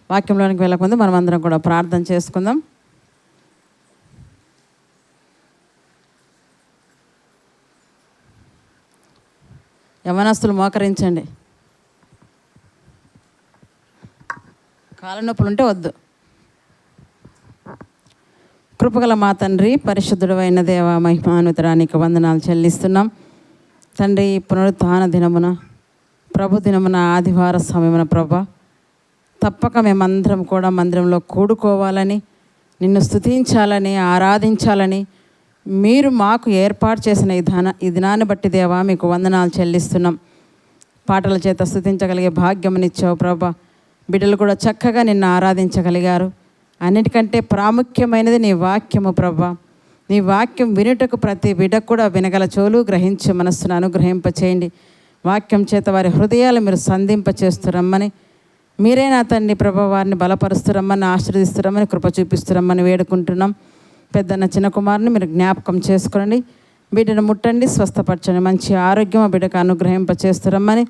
వాక్యంలోనికి వెళ్ళకముందు మనం అందరం కూడా ప్రార్థన చేసుకుందాం. యవనస్తులు మోకరించండి. కాళ్ళ నొప్పులు ఉంటే వద్దు. కృపగల మా తండ్రి, పరిశుద్ధుడు అయిన దేవ, మహిమానుతరానికి వందనాలు చెల్లిస్తున్నాం తండ్రి. పునరుత్థాన దినమున, ప్రభు దినమున, ఆదివార సమయమున ప్రభా, తప్పక మేమందరం కూడా మందిరంలో కూడుకోవాలని, నిన్ను స్తుతించాలని, ఆరాధించాలని మీరు మాకు ఏర్పాటు చేసిన ఈ దినాన్ని బట్టి దేవా మీకు వందనాలు చెల్లిస్తున్నాం. పాటల చేత స్తుతించగలిగే భాగ్యమునిచ్చావు ప్రభా. బిడ్డలు కూడా చక్కగా నిన్ను ఆరాధించగలిగారు. అన్నిటికంటే ప్రాముఖ్యమైనది నీ వాక్యము ప్రభా. నీ వాక్యం వినుటకు ప్రతి బిడ్డకు కూడా వినగల చెవులు, గ్రహించే మనస్సును అనుగ్రహింపచేయండి. వాక్యం చేత వారి హృదయాలు మీరు సంధింపచేస్తురమ్మని, మీరే నా తండ్రి ప్రభా వారిని బలపరుస్తురమ్మని, ఆశీర్వదిస్తురమ్మని, కృప చూపిస్తురమ్మని వేడుకుంటున్నాం. పెద్దన్న చిన్న కుమారుని మీరు జ్ఞాపకం చేసుకోండి. బిడ్డను ముట్టండి, స్వస్థపరచండి, మంచి ఆరోగ్యం ఆ బిడ్డకు అనుగ్రహింపచేస్తురమ్మని,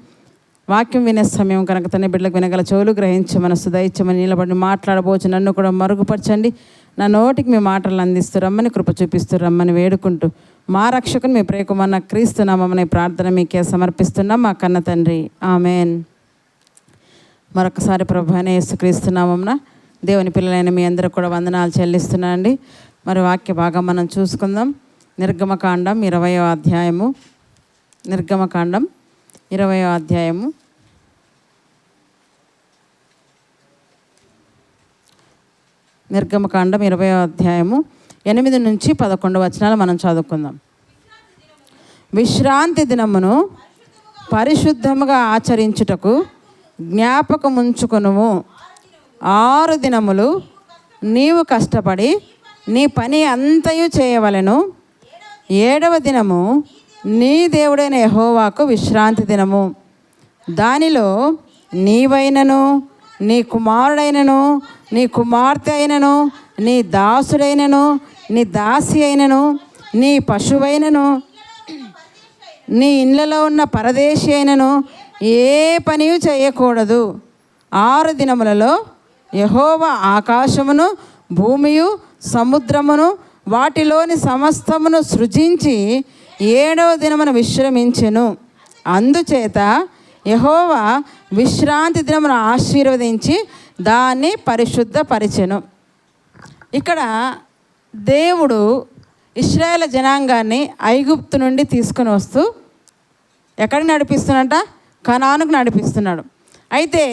వాక్యం వినే సమయం కనుక తన బిడ్డలకు వినగల చెవులు, గ్రహించే మనస్సు దయచేయమని, నిలబడి మాట్లాడబోచు నన్ను కూడా మరుగుపరచండి. నా నోటికి మీ మాటలు అందిస్తురమ్మని, కృప చూపిస్తురమ్మని వేడుకుంటూ మా రక్షకుని మీ ప్రియకుమారుని క్రీస్తు నామమున ప్రార్థన మీకే సమర్పిస్తున్నాం మా కన్న తండ్రి, ఆమెన్. మరొకసారి ప్రభు అయిన యేసుక్రీస్తు నామమున దేవుని పిల్లలైన మీ అందరూ కూడా వందనాలు చెల్లిస్తున్నానండి. మరి వాక్య భాగం మనం చూసుకుందాం. నిర్గమకాండం 20వ అధ్యాయము. నిర్గమకాండం 20వ అధ్యాయము. నిర్గమకాండం 20వ అధ్యాయము 8 నుంచి 11 వచనాలు మనం చదువుకుందాం. విశ్రాంతి దినమును పరిశుద్ధముగా ఆచరించుటకు జ్ఞాపకముంచుకొనుము. 6 దినములు నీవు కష్టపడి నీ పని అంతయు చేయవలెను. 7వ దినము నీ దేవుడైన యెహోవాకు విశ్రాంతి దినము. దానిలో నీవైనను, నీ కుమారుడైనను, నీ కుమార్తె అయినను, నీ దాసుడైనను, నీ దాసి అయినను, నీ పశువైనను, నీ ఇళ్ళలో ఉన్న పరదేశి అయినను ఏ పనియు చేయకూడదు. 6 దినములలో యెహోవా ఆకాశమును, భూమియు, సముద్రమును, వాటిలోని సమస్తమును సృజించి 7వ దినమున విశ్రమించెను. అందుచేత యెహోవా విశ్రాంతి దినమును ఆశీర్వదించి దాన్ని పరిశుద్ధపరిచెను. ఇక్కడ దేవుడు ఇశ్రాయేలు జనాంగాన్ని ఐగుప్తు నుండి తీసుకొని వస్తూ ఎక్కడికి నడిపిస్తున్నట? కనానుకు నడిపిస్తున్నాడు. అయితే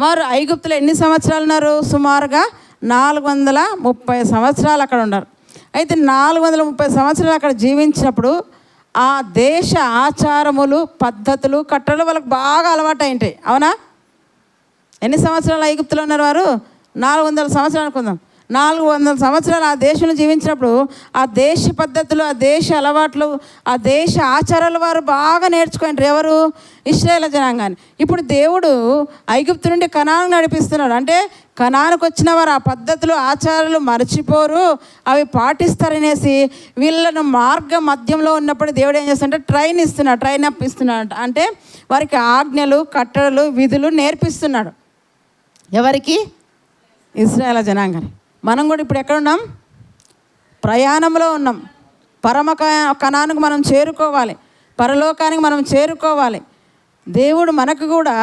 వారు ఐగుప్తులో ఎన్ని సంవత్సరాలు ఉన్నారు? సుమారుగా 430 సంవత్సరాలు అక్కడ ఉన్నారు. అయితే 430 సంవత్సరాలు అక్కడ జీవించినప్పుడు ఆ దేశ ఆచారములు, పద్ధతులు, కట్టడలు వాళ్ళకు బాగా అలవాటు అయింటాయి. అవునా? ఎన్ని సంవత్సరాలు ఐగుప్తులో ఉన్నారు వారు? 400 సంవత్సరాలు అనుకుందాం. 400 సంవత్సరాలు ఆ దేశంలో జీవించినప్పుడు ఆ దేశ పద్ధతులు, ఆ దేశ అలవాట్లు, ఆ దేశ ఆచారాలు వారు బాగా నేర్చుకుంటారు. ఎవరు? ఇశ్రాయేలు జనాంగాన్ని. ఇప్పుడు దేవుడు ఐగుప్తు నుండి కనాను నడిపిస్తున్నాడు. అంటే కనానుకు వచ్చిన వారు ఆ పద్ధతులు, ఆచారాలు మర్చిపోరు, అవి పాటిస్తారనేసి వీళ్ళను మార్గ మధ్యంలో ఉన్నప్పుడు దేవుడు ఏం చేస్తాడంటే ట్రైన్ అప్ ఇస్తున్నాడు. అంటే వారికి ఆజ్ఞలు, కట్టడలు, విధులు నేర్పిస్తున్నాడు. ఎవరికి? ఇశ్రాయేలు జనాంగాన్ని. మనం కూడా ఇప్పుడు ఎక్కడున్నాం? ప్రయాణంలో ఉన్నాం. పరమ కనానుకు మనం చేరుకోవాలి, పరలోకానికి మనం చేరుకోవాలి. దేవుడు మనకు కూడా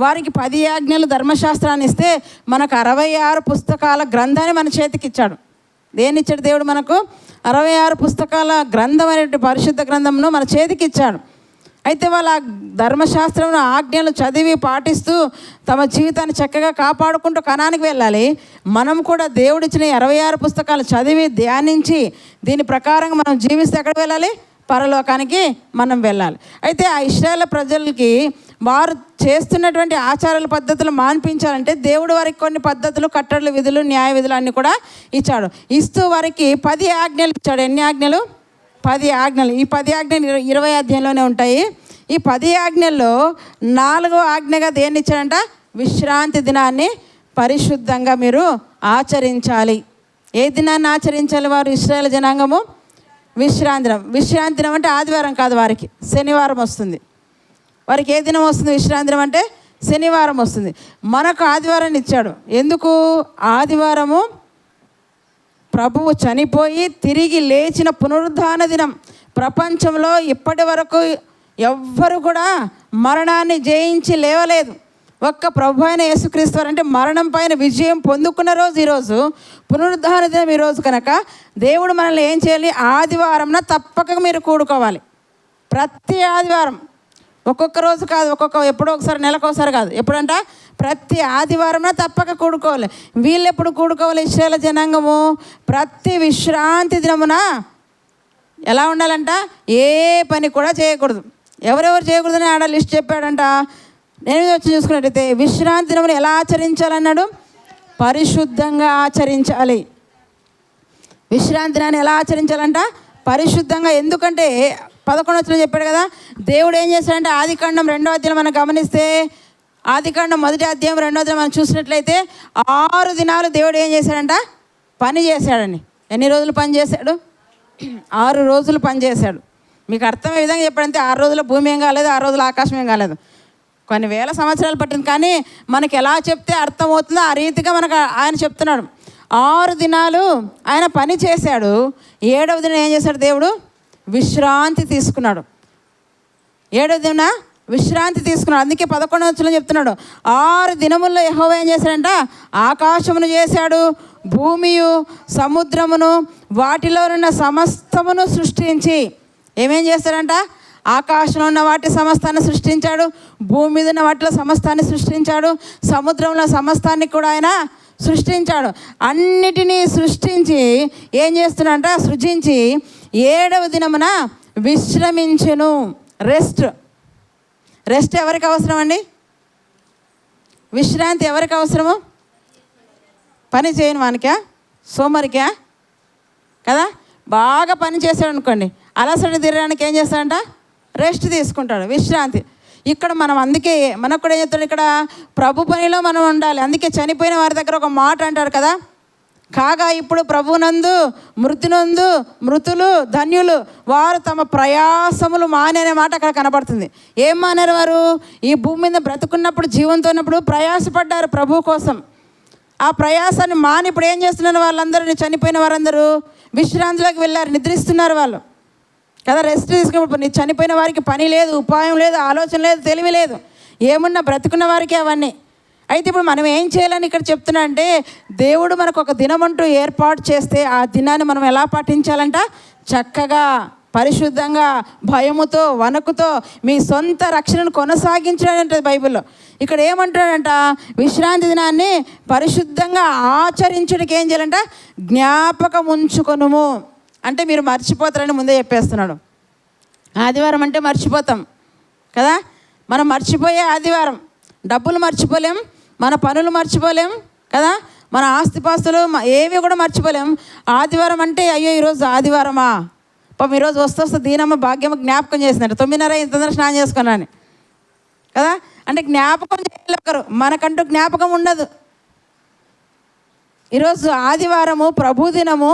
వారికి 10 ఆజ్ఞలు ధర్మశాస్త్రాన్ని ఇస్తే మనకు 66 పుస్తకాల గ్రంథాన్ని మన చేతికి ఇచ్చాడు. దేన్ని ఇచ్చాడు దేవుడు? మనకు 66 పుస్తకాల గ్రంథం అనే పరిశుద్ధ గ్రంథంను మన చేతికి ఇచ్చాడు. అయితే వాళ్ళ ధర్మశాస్త్రం ఆజ్ఞలు చదివి పాటిస్తూ తమ జీవితాన్ని చక్కగా కాపాడుకుంటూ కనానికి వెళ్ళాలి. మనం కూడా దేవుడిచ్చిన 66 పుస్తకాలు చదివి ధ్యానించి దీని ప్రకారంగా మనం జీవిస్తే ఎక్కడ వెళ్ళాలి? పరలోకానికి మనం వెళ్ళాలి. అయితే ఆ ఇశ్రాయేలు ప్రజలకి వారు చేస్తున్నటువంటి ఆచారాల పద్ధతులు మాన్పించాలంటే దేవుడు వారికి కొన్ని పద్ధతులు, కట్టడలు, విధులు, న్యాయ విధులు అన్నీ కూడా ఇచ్చాడు. ఇస్తూ వారికి 10 ఆజ్ఞలు ఇచ్చాడు. ఎన్ని ఆజ్ఞలు? 10 ఆజ్ఞలు. ఈ 10 ఆజ్ఞలు 20 అధ్యాయంలోనే ఉంటాయి. ఈ 10 ఆజ్ఞల్లో 4వ ఆజ్ఞగా దేన్ని ఇచ్చాడంట? విశ్రాంతి దినాన్ని పరిశుద్ధంగా మీరు ఆచరించాలి. ఏ దినాన్ని ఆచరించాలి వారు? ఇశ్రాయేలు జనాంగము విశ్రాంతి దినం. విశ్రాంతి దినం అంటే ఆదివారం కాదు, వారికి శనివారం వస్తుంది. వారికి ఏ దినం వస్తుంది? విశ్రాంతి దినం అంటే శనివారం వస్తుంది. మనకు ఆదివారాన్ని ఇచ్చాడు. ఎందుకు? ఆదివారము ప్రభువు చనిపోయి తిరిగి లేచిన పునరుద్ధాన దినం. ప్రపంచంలో ఇప్పటి వరకు ఎవ్వరు కూడా మరణాన్ని జయించి లేవలేదు. ఒక్క ప్రభు అయిన యేసుక్రీస్తు అంటే మరణం పైన విజయం పొందుకున్న రోజు ఈరోజు, పునరుద్ధాన దినం ఈరోజు. కనుక దేవుడు మనల్ని ఏం చేయాలి? ఆదివారంన తప్పక మీరు కూడుకోవాలి. ప్రతి ఆదివారం, ఒక్కొక్క రోజు కాదు, ఎప్పుడో ఒకసారి, నెలకు ఒకసారి కాదు, ఎప్పుడంట ప్రతి ఆదివారంన తప్పక కూడుకోవాలి. వీళ్ళు ఎప్పుడు కూడుకోవాలి? ఇశ్రాయేలు జనాంగము ప్రతి విశ్రాంతి దినమున ఎలా ఉండాలంట? ఏ పని కూడా చేయకూడదు. ఎవరెవరు చేయకూడదని ఆడ లిస్ట్ చెప్పాడంట. నేను వచ్చి చూసుకున్నట్టయితే విశ్రాంతి దినమును ఎలా ఆచరించాలన్నాడు? పరిశుద్ధంగా ఆచరించాలి. విశ్రాంతి దినాన్ని ఎలా ఆచరించాలంట? పరిశుద్ధంగా. ఎందుకంటే 11 చెప్పాడు కదా, దేవుడు ఏం చేశాడంటే ఆదికాండం 2వ అధ్యాయం మనం గమనిస్తే, ఆదికాండం 1వ అధ్యాయం 2వ అధ్యాయం మనం చూసినట్లయితే 6 దినాలు దేవుడు ఏం చేశాడంట? పని చేశాడండి. ఎన్ని రోజులు పని చేశాడు? 6 రోజులు పని చేశాడు. మీకు అర్థమయ్యే విధంగా చెప్పాడంటే 6 రోజుల భూమి ఏం కాలేదు, 6 రోజుల ఆకాశం ఏం కాలేదు. కొన్ని వేల సంవత్సరాలు పట్టింది, కానీ మనకి ఎలా చెప్తే అర్థమవుతుందో ఆ రీతిగా మనకు ఆయన చెప్తున్నాడు. 6 దినాలు ఆయన పని చేశాడు. 7వ దినం ఏం చేశాడు? దేవుడు విశ్రాంతి తీసుకున్నాడు. 7వ దిన విశ్రాంతి తీసుకున్నాడు. అందుకే 11వ వచనంలో చెప్తున్నాడు, 6 దినముల్లో యెహోవా ఏం చేశాడంట? ఆకాశమును చేశాడు, భూమియు సముద్రమును వాటిలో ఉన్న సమస్తమును సృష్టించి. ఏమేం చేస్తాడంట? ఆకాశంలో ఉన్న వాటి సమస్తాన్ని సృష్టించాడు, భూమి మీద ఉన్న వాటిలో సమస్తాన్ని సృష్టించాడు, సముద్రంలో సమస్తాన్ని కూడా ఆయన సృష్టించాడు. అన్నిటినీ సృష్టించి ఏం చేస్తున్నాడంట? సృజించి 7వ దినమున విశ్రమించెను. రెస్ట్ ఎవరికి అవసరం అండి? విశ్రాంతి ఎవరికి అవసరము? పని చేయని వానికా? సోమరికా? కదా. బాగా పని చేశాడు అనుకోండి, అలసట తీరడానికి ఏం చేస్తాడంట? రెస్ట్ తీసుకుంటాడు, విశ్రాంతి. ఇక్కడ మనం అందుకే మనకు కూడా ఏం చెప్తాడు? ఇక్కడ ప్రభు పనిలో మనం ఉండాలి. అందుకే చనిపోయిన వారి దగ్గర ఒక మాట అంటారు కదా, కాగా ఇప్పుడు ప్రభునందు మృతులు ధన్యులు వారు తమ ప్రయాసములు మానే అనే మాట అక్కడ కనబడుతుంది. ఏం మానేరు వారు? ఈ భూమి మీద బ్రతుకున్నప్పుడు, జీవంతో ఉన్నప్పుడు ప్రయాసపడ్డారు ప్రభు కోసం. ఆ ప్రయాసాన్ని మాని ఇప్పుడు ఏం చేస్తున్నారు? వాళ్ళందరూ, చనిపోయిన వారందరూ విశ్రాంతిలోకి వెళ్ళారు, నిద్రిస్తున్నారు వాళ్ళు కదా. రెస్ట్ తీసుకున్నప్పుడు చనిపోయిన వారికి పని లేదు, ఉపాయం లేదు, ఆలోచన లేదు, తెలివి లేదు, ఏమున్నా బ్రతుకున్న వారికి అవన్నీ. అయితే ఇప్పుడు మనం ఏం చేయాలని ఇక్కడ చెప్తున్నా అంటే, దేవుడు మనకు ఒక దినం అంటూ ఏర్పాటు చేస్తే ఆ దినాన్ని మనం ఎలా పాటించాలంట? చక్కగా, పరిశుద్ధంగా, భయముతో, వణకుతో మీ సొంత రక్షణను కొనసాగించడం అంటే బైబిల్లో. ఇక్కడ ఏమంటాడంట? విశ్రాంతి దినాన్ని పరిశుద్ధంగా ఆచరించడానికి ఏం చేయాలంట? జ్ఞాపకం ఉంచుకొనుము. అంటే మీరు మర్చిపోతారని ముందే చెప్పేస్తున్నాడు. ఆదివారం అంటే మర్చిపోతాం కదా. మనం మర్చిపోయే ఆదివారం. డబ్బులు మర్చిపోలేం, మన పనులు మర్చిపోలేం కదా, మన ఆస్తిపాస్తులు ఏవి కూడా మర్చిపోలేం. ఆదివారం అంటే అయ్యో ఈరోజు ఆదివారమా, పాపం ఈరోజు వస్తే దీనమ్మ భాగ్యమ్మ జ్ఞాపకం చేసినట్టు 9:30 తొందర స్నానం చేసుకున్నాను కదా. అంటే జ్ఞాపకం చేయాలి ఒకరు, మనకంటూ జ్ఞాపకం ఉండదు. ఈరోజు ఆదివారము ప్రభు దినము.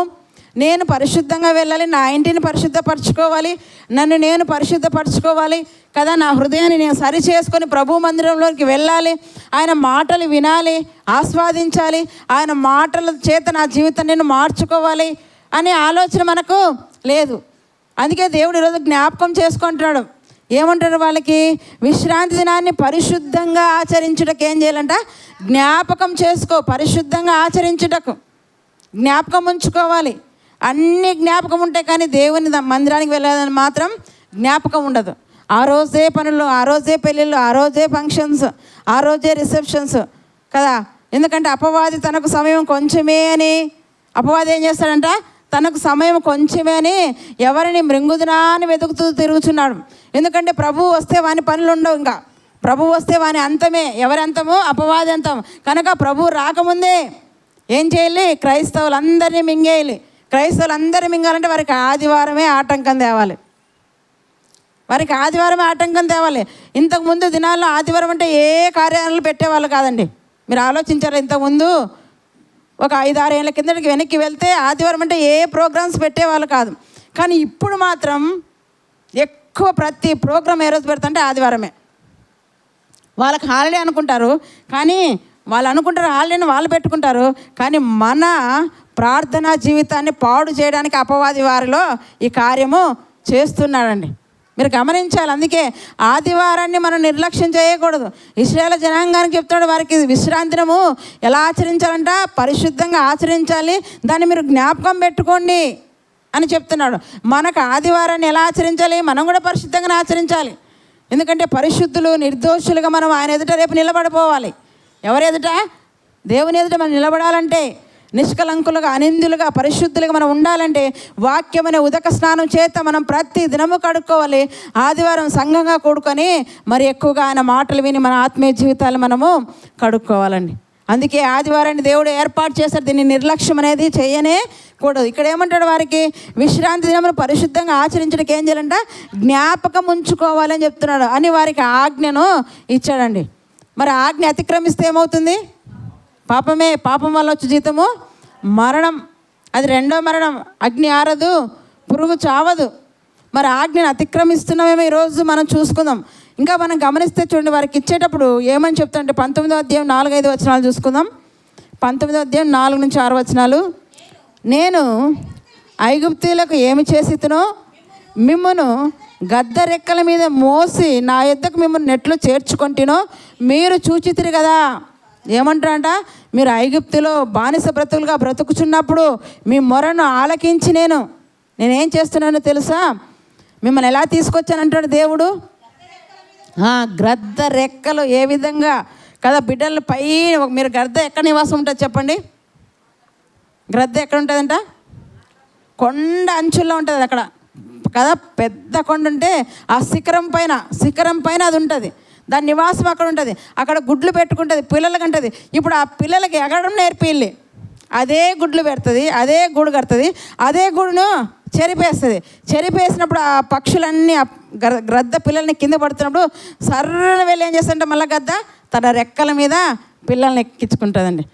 నేను పరిశుద్ధంగా వెళ్ళాలి, నా ఇంటిని పరిశుద్ధపరచుకోవాలి, నన్ను నేను పరిశుద్ధపరచుకోవాలి కదా, నా హృదయాన్ని నేను సరి చేసుకొని ప్రభు మందిరంలోకి వెళ్ళాలి, ఆయన మాటలు వినాలి, ఆస్వాదించాలి, ఆయన మాటల చేత నా జీవితాన్ని నేను మార్చుకోవాలి అనే ఆలోచన మనకు లేదు. అందుకే దేవుడు ఈరోజు జ్ఞాపకం చేసుకుంటున్నాడు. ఏమంటారు వాళ్ళకి? విశ్రాంతి దినాన్ని పరిశుద్ధంగా ఆచరించుటకు ఏం చేయాలంట? జ్ఞాపకం చేసుకో. పరిశుద్ధంగా ఆచరించుటకు జ్ఞాపకం ఉంచుకోవాలి. అన్ని జ్ఞాపకం ఉంటాయి, కానీ దేవుని మందిరానికి వెళ్ళాలని మాత్రం జ్ఞాపకం ఉండదు. ఆ రోజే పనులు, ఆ రోజే పెళ్ళిళ్ళు, ఆ రోజే ఫంక్షన్స్, ఆ రోజే రిసెప్షన్స్ కదా. ఎందుకంటే అపవాది తనకు సమయం కొంచెమే అని, అపవాది ఏం చేస్తాడంట? తనకు సమయం కొంచెమే అని ఎవరిని మృంగుదునా అని వెతుకుతూ తిరుగుతున్నాడు. ఎందుకంటే ప్రభువు వస్తే వాని పనులు ఉండవు. ఇంకా ప్రభువు వస్తే వాని అంతమే. ఎవరి అంతము? అపవాది అంతం. కనుక ప్రభువు రాకముందే ఏం చేయాలి? క్రైస్తవులందరినీ మింగేయాలి. క్రైస్తవులందరూ మింగాలంటే వారికి ఆదివారమే ఆటంకం తేవాలి. వారికి ఆదివారమే ఆటంకం తేవాలి. ఇంతకుముందు దినాల్లో ఆదివారం అంటే ఏ కార్యాలయాలు పెట్టేవాళ్ళు కాదండి. మీరు ఆలోచించారు? ఇంతకుముందు ఒక 5-6 ఏళ్ళ కిందకి వెనక్కి వెళ్తే ఆదివారం అంటే ఏ ప్రోగ్రామ్స్ పెట్టేవాళ్ళు కాదు. కానీ ఇప్పుడు మాత్రం ఎక్కువ ప్రతి ప్రోగ్రాం ఏ రోజు పెడతాంటే ఆదివారమే. వాళ్ళకి హాలిడే అనుకుంటారు, కానీ వాళ్ళు అనుకుంటారు హాలిడేని వాళ్ళు పెట్టుకుంటారు, కానీ మన ప్రార్థనా జీవితాన్ని పాడు చేయడానికి అపవాది వారిలో ఈ కార్యము చేస్తున్నాడండి. మీరు గమనించాలి. అందుకే ఆదివారాన్ని మనం నిర్లక్ష్యం చేయకూడదు. ఇశ్రాయేలు జనాంగానికి చెప్తాడు, వారికి విశ్రాంతి దినము ఎలా ఆచరించాలంట, పరిశుద్ధంగా ఆచరించాలి, దాన్ని మీరు జ్ఞాపకం పెట్టుకోండి అని చెప్తున్నాడు. మనకు ఆదివారాన్ని ఎలా ఆచరించాలి? మనం కూడా పరిశుద్ధంగా ఆచరించాలి. ఎందుకంటే పరిశుద్ధులు నిర్దోషులుగా మనం ఆయన ఎదుట రేపు నిలబడిపోవాలి. ఎవరి ఎదుట? దేవుని ఎదుట మనం నిలబడాలంటే, నిష్కలంకులుగా అనిందులుగా పరిశుద్ధులుగా మనం ఉండాలంటే వాక్యమనే ఉదక స్నానం చేత మనం ప్రతి దినము కడుక్కోవాలి. ఆదివారం సంఘంగా కూడుకొని మరి ఎక్కువగా ఆయన మాటలు విని మన ఆత్మీయ జీవితాలు మనము కడుక్కోవాలండి. అందుకే ఆదివారాన్ని దేవుడు ఏర్పాటు చేశారు. దీన్ని నిర్లక్ష్యం అనేది చేయనే కూడదు. ఇక్కడ ఏమంటాడు, వారికి విశ్రాంతి దినమును పరిశుద్ధంగా ఆచరించడానికి ఏం చేయాలంట, జ్ఞాపకం ఉంచుకోవాలని చెప్తున్నాడు అని వారికి ఆజ్ఞను ఇచ్చాడండి. మరి ఆజ్ఞ అతిక్రమిస్తే ఏమవుతుంది? పాపమే. పాపం వల్ల వచ్చే జీతము మరణం. అది రెండో మరణం. అగ్ని ఆరదు, పురుగు చావదు. మరి ఆజ్ఞను అతిక్రమిస్తున్నామేమో ఈరోజు మనం చూసుకుందాం. ఇంకా మనం గమనిస్తే చూడండి, వారికి ఇచ్చేటప్పుడు ఏమని చెప్తారంటే 19వ అధ్యాయం 4-5 వచనాలు చూసుకుందాం. 19వ అధ్యాయం 4-6 వచనాలు. నేను ఐగుప్తీయులకు ఏమి చేసితునో మిమ్మును గద్ద రెక్కల మీద మోసి నా యొద్దకు మిమ్మల్ని నెట్లు చేర్చుకుంటేనో మీరు చూచితిరి కదా. ఏమంటారంట, మీరు ఐగుప్తులో బానిస బ్రతుకులుగా బ్రతుకుచున్నప్పుడు మీ మొరను ఆలకించి నేనేం చేస్తున్నానో తెలుసా? మిమ్మల్ని ఎలా తీసుకొచ్చానంటాడు దేవుడు. గ్రద్ద రెక్కలు ఏ విధంగా కదా, బిడ్డల పై మీరు గ్రద్ద ఎక్కడ నివాసం ఉంటుంది చెప్పండి? గ్రద్ద ఎక్కడ ఉంటుందంట? కొండ అంచుల్లో ఉంటుంది అక్కడ కదా. పెద్ద కొండ ఉంటే ఆ శిఖరం పైన అది ఉంటుంది. దాని నివాసం అక్కడ ఉంటుంది. అక్కడ గుడ్లు పెట్టుకుంటుంది, పిల్లలకి ఉంటుంది. ఇప్పుడు ఆ పిల్లలకి ఎగరడం నేర్పిల్లి, అదే గుడ్లు పెడుతుంది, అదే గూడు కడుతుంది, అదే గూడును చెరిపేసినప్పుడు ఆ పక్షులన్నీ గ్రద్ద పిల్లల్ని కింద పడుతున్నప్పుడు సర్రని వెళ్ళి ఏం చేస్తుంటే మళ్ళీ గద్ద తన రెక్కల మీద పిల్లల్ని ఎక్కించుకుంటుందండి.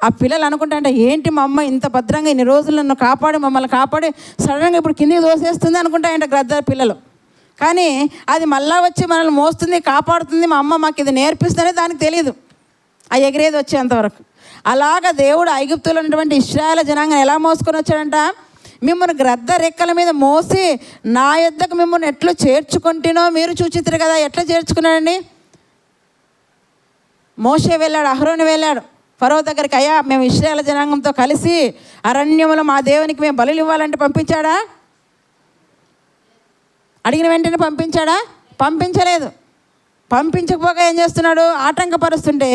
ఆ పిల్లలు అనుకుంటారంటే, ఏంటి మా అమ్మ ఇంత భద్రంగా ఇన్ని రోజులు నన్ను కాపాడి మమ్మల్ని కాపాడి సడన్గా ఇప్పుడు కిందికి దోసేస్తుంది అనుకుంటాయంట గ్రద్ద పిల్లలు. కానీ అది మళ్ళా వచ్చి మనల్ని మోస్తుంది, కాపాడుతుంది, మా అమ్మ మాకు ఇది నేర్పిస్తుందనే దానికి తెలియదు, ఆ ఎగిరేది వచ్చేంతవరకు. అలాగా దేవుడు ఐగుప్తులో ఉన్నటువంటి ఇశ్రాయేలు జనాంగాన్ని ఎలా మోసుకొని వచ్చాడంట, మిమ్మల్ని గ్రద్ద రెక్కల మీద మోసి నా యొద్దకు మిమ్మల్ని ఎట్లు చేర్చుకుంటేనో మీరు చూచితిరి కదా. ఎట్లా చేర్చుకున్నాడండి? మోషే వెళ్ళాడు, అహరోను వెళ్ళాడు ఫరో దగ్గరికి. అయ్యా, మేము ఇశ్రాయేలు జనాంగంతో కలిసి అరణ్యంలో మా దేవునికి మేము బలులు ఇవ్వాలంటే పంపించాడా? అడిగిన వెంటనే పంపించాడా? పంపించలేదు. పంపించకపోగా ఏం చేస్తున్నాడు? ఆటంకపరుస్తుంటే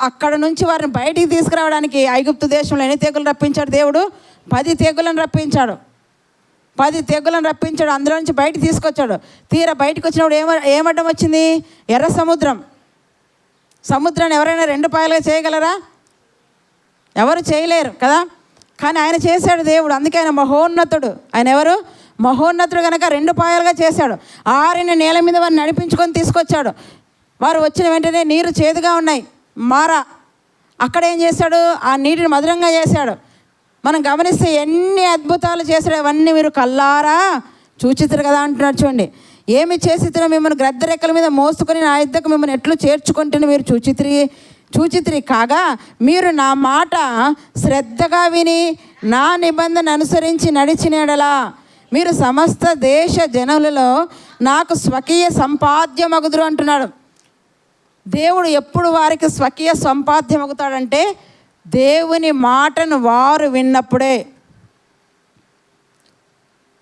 అక్కడ నుంచి వారిని బయటికి తీసుకురావడానికి ఐగుప్తు దేశంలో ఎన్ని తెగులు రప్పించాడు దేవుడు? 10 తెగులను రప్పించాడు. 10 తెగులను రప్పించాడు. అందులో నుంచి బయటికి తీసుకొచ్చాడు. తీరా బయటకు వచ్చినప్పుడు ఏమడ్డం వచ్చింది? ఎర్ర సముద్రం. సముద్రాన్ని ఎవరైనా 2 పాయలుగా చేయగలరా? ఎవరు చేయలేరు కదా. కానీ ఆయన చేశాడు దేవుడు. అందుకే ఆయన మహోన్నతుడు. ఆయన ఎవరు? మహోన్నతుడు కనుక 2 పాయలుగా చేశాడు. ఆరిన నేల మీద వారిని నడిపించుకొని తీసుకొచ్చాడు. వారు వచ్చిన వెంటనే నీరు చేదుగా ఉన్నాయి, అక్కడ ఏం చేశాడు? ఆ నీటిని మధురంగా చేశాడు. మనం గమనిస్తే ఎన్ని అద్భుతాలు చేశాడు, అవన్నీ మీరు కల్లారా చూచితిరి కదా అంటున్నాడు. చూడండి, ఏమి చేసితిరో మిమ్మల్ని గ్రద్ద రెక్కల మీద మోసుకొని నా యొద్దకు మిమ్మల్ని ఎట్లు చేర్చుకుంటున్నా మీరు చూచితిరి కాగా మీరు నా మాట శ్రద్ధగా విని నా నిబంధన అనుసరించి నడిచినడలా మీరు సమస్త దేశ జనులలో నాకు స్వకీయ సంపాద్యమగుదురు అంటున్నాడు. దేవుడు ఎప్పుడు వారికి స్వకీయ సంపాద్యమగుతాడంటే దేవుని మాటను వారు విన్నప్పుడే.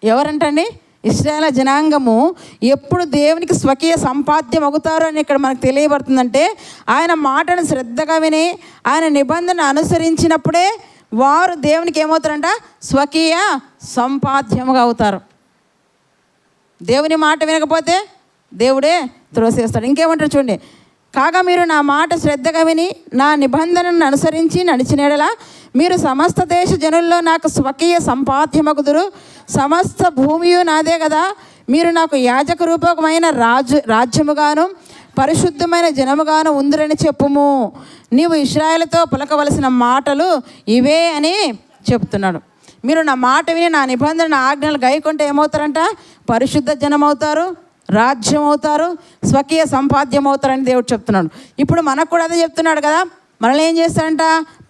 ఎవరంటండి? ఇశ్రాయేలు జనాంగము ఎప్పుడు దేవునికి స్వకీయ సంపాద్యం అవుతారు అని ఇక్కడ మనకు తెలియబడుతుందంటే ఆయన మాటను శ్రద్ధగా విని ఆయన నిబంధన అనుసరించినప్పుడే వారు దేవునికి ఏమవుతారంట? స్వకీయ సంపాద్యముగా అవుతారు. దేవుని మాట వినకపోతే దేవుడే త్రోసేస్తాడు. ఇంకేమంటారు చూడండి, కాగా మీరు నా మాట శ్రద్ధగా విని నా నిబంధనను అనుసరించి నడిచినడలా మీరు సమస్త దేశ జనుల్లో నాకు స్వకీయ సంపాద్యమగుదురు. సమస్త భూమియు నాదే కదా. మీరు నాకు యాజక రూపకమైన రాజ్యముగాను పరిశుద్ధమైన జనముగాను ఉందిరని చెప్పుము. నీవు ఇశ్రాయేలుతో పలకవలసిన మాటలు ఇవే అని చెప్తున్నాడు. మీరు నా మాట విని నా నిబంధన ఆజ్ఞలు గైకుంటే ఏమవుతారంట? పరిశుద్ధ జనం అవుతారు, రాజ్యం అవుతారు, స్వకీయ సంపాద్యం అవుతారని దేవుడు చెప్తున్నాడు. ఇప్పుడు మనకు కూడా అదే చెప్తున్నాడు కదా. మనల్ని ఏం చేస్తాడంట?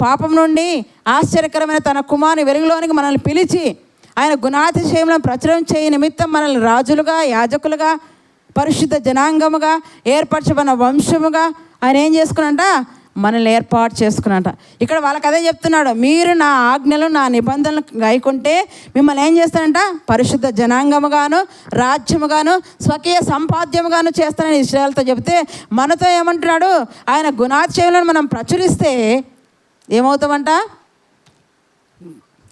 పాపం నుండి ఆశ్చర్యకరమైన తన కుమారుని వెలుగులోనికి మనల్ని పిలిచి ఆయన గుణాతిశయములను ప్రచురం చేయ నిమిత్తం మనల్ని రాజులుగా, యాజకులుగా, పరిశుద్ధ జనాంగముగా, ఏర్పరచబడిన వంశముగా ఆయన ఏం చేసుకున్నంట? మనల్ని ఏర్పాటు చేసుకున్నట. ఇక్కడ వాళ్ళకి అదే చెప్తున్నాడు, మీరు నా ఆజ్ఞలు, నా నిబంధనలు గాయకుంటే మిమ్మల్ని ఏం చేస్తానంట? పరిశుద్ధ జనాంగముగాను, రాజ్యముగాను, స్వకీయ సంపాద్యముగాను చేస్తానని ఇశ్రాయేలుతో చెబితే, మనతో ఏమంటున్నాడు? ఆయన గుణాతిశయములను మనం ప్రచురిస్తే ఏమవుతామంట?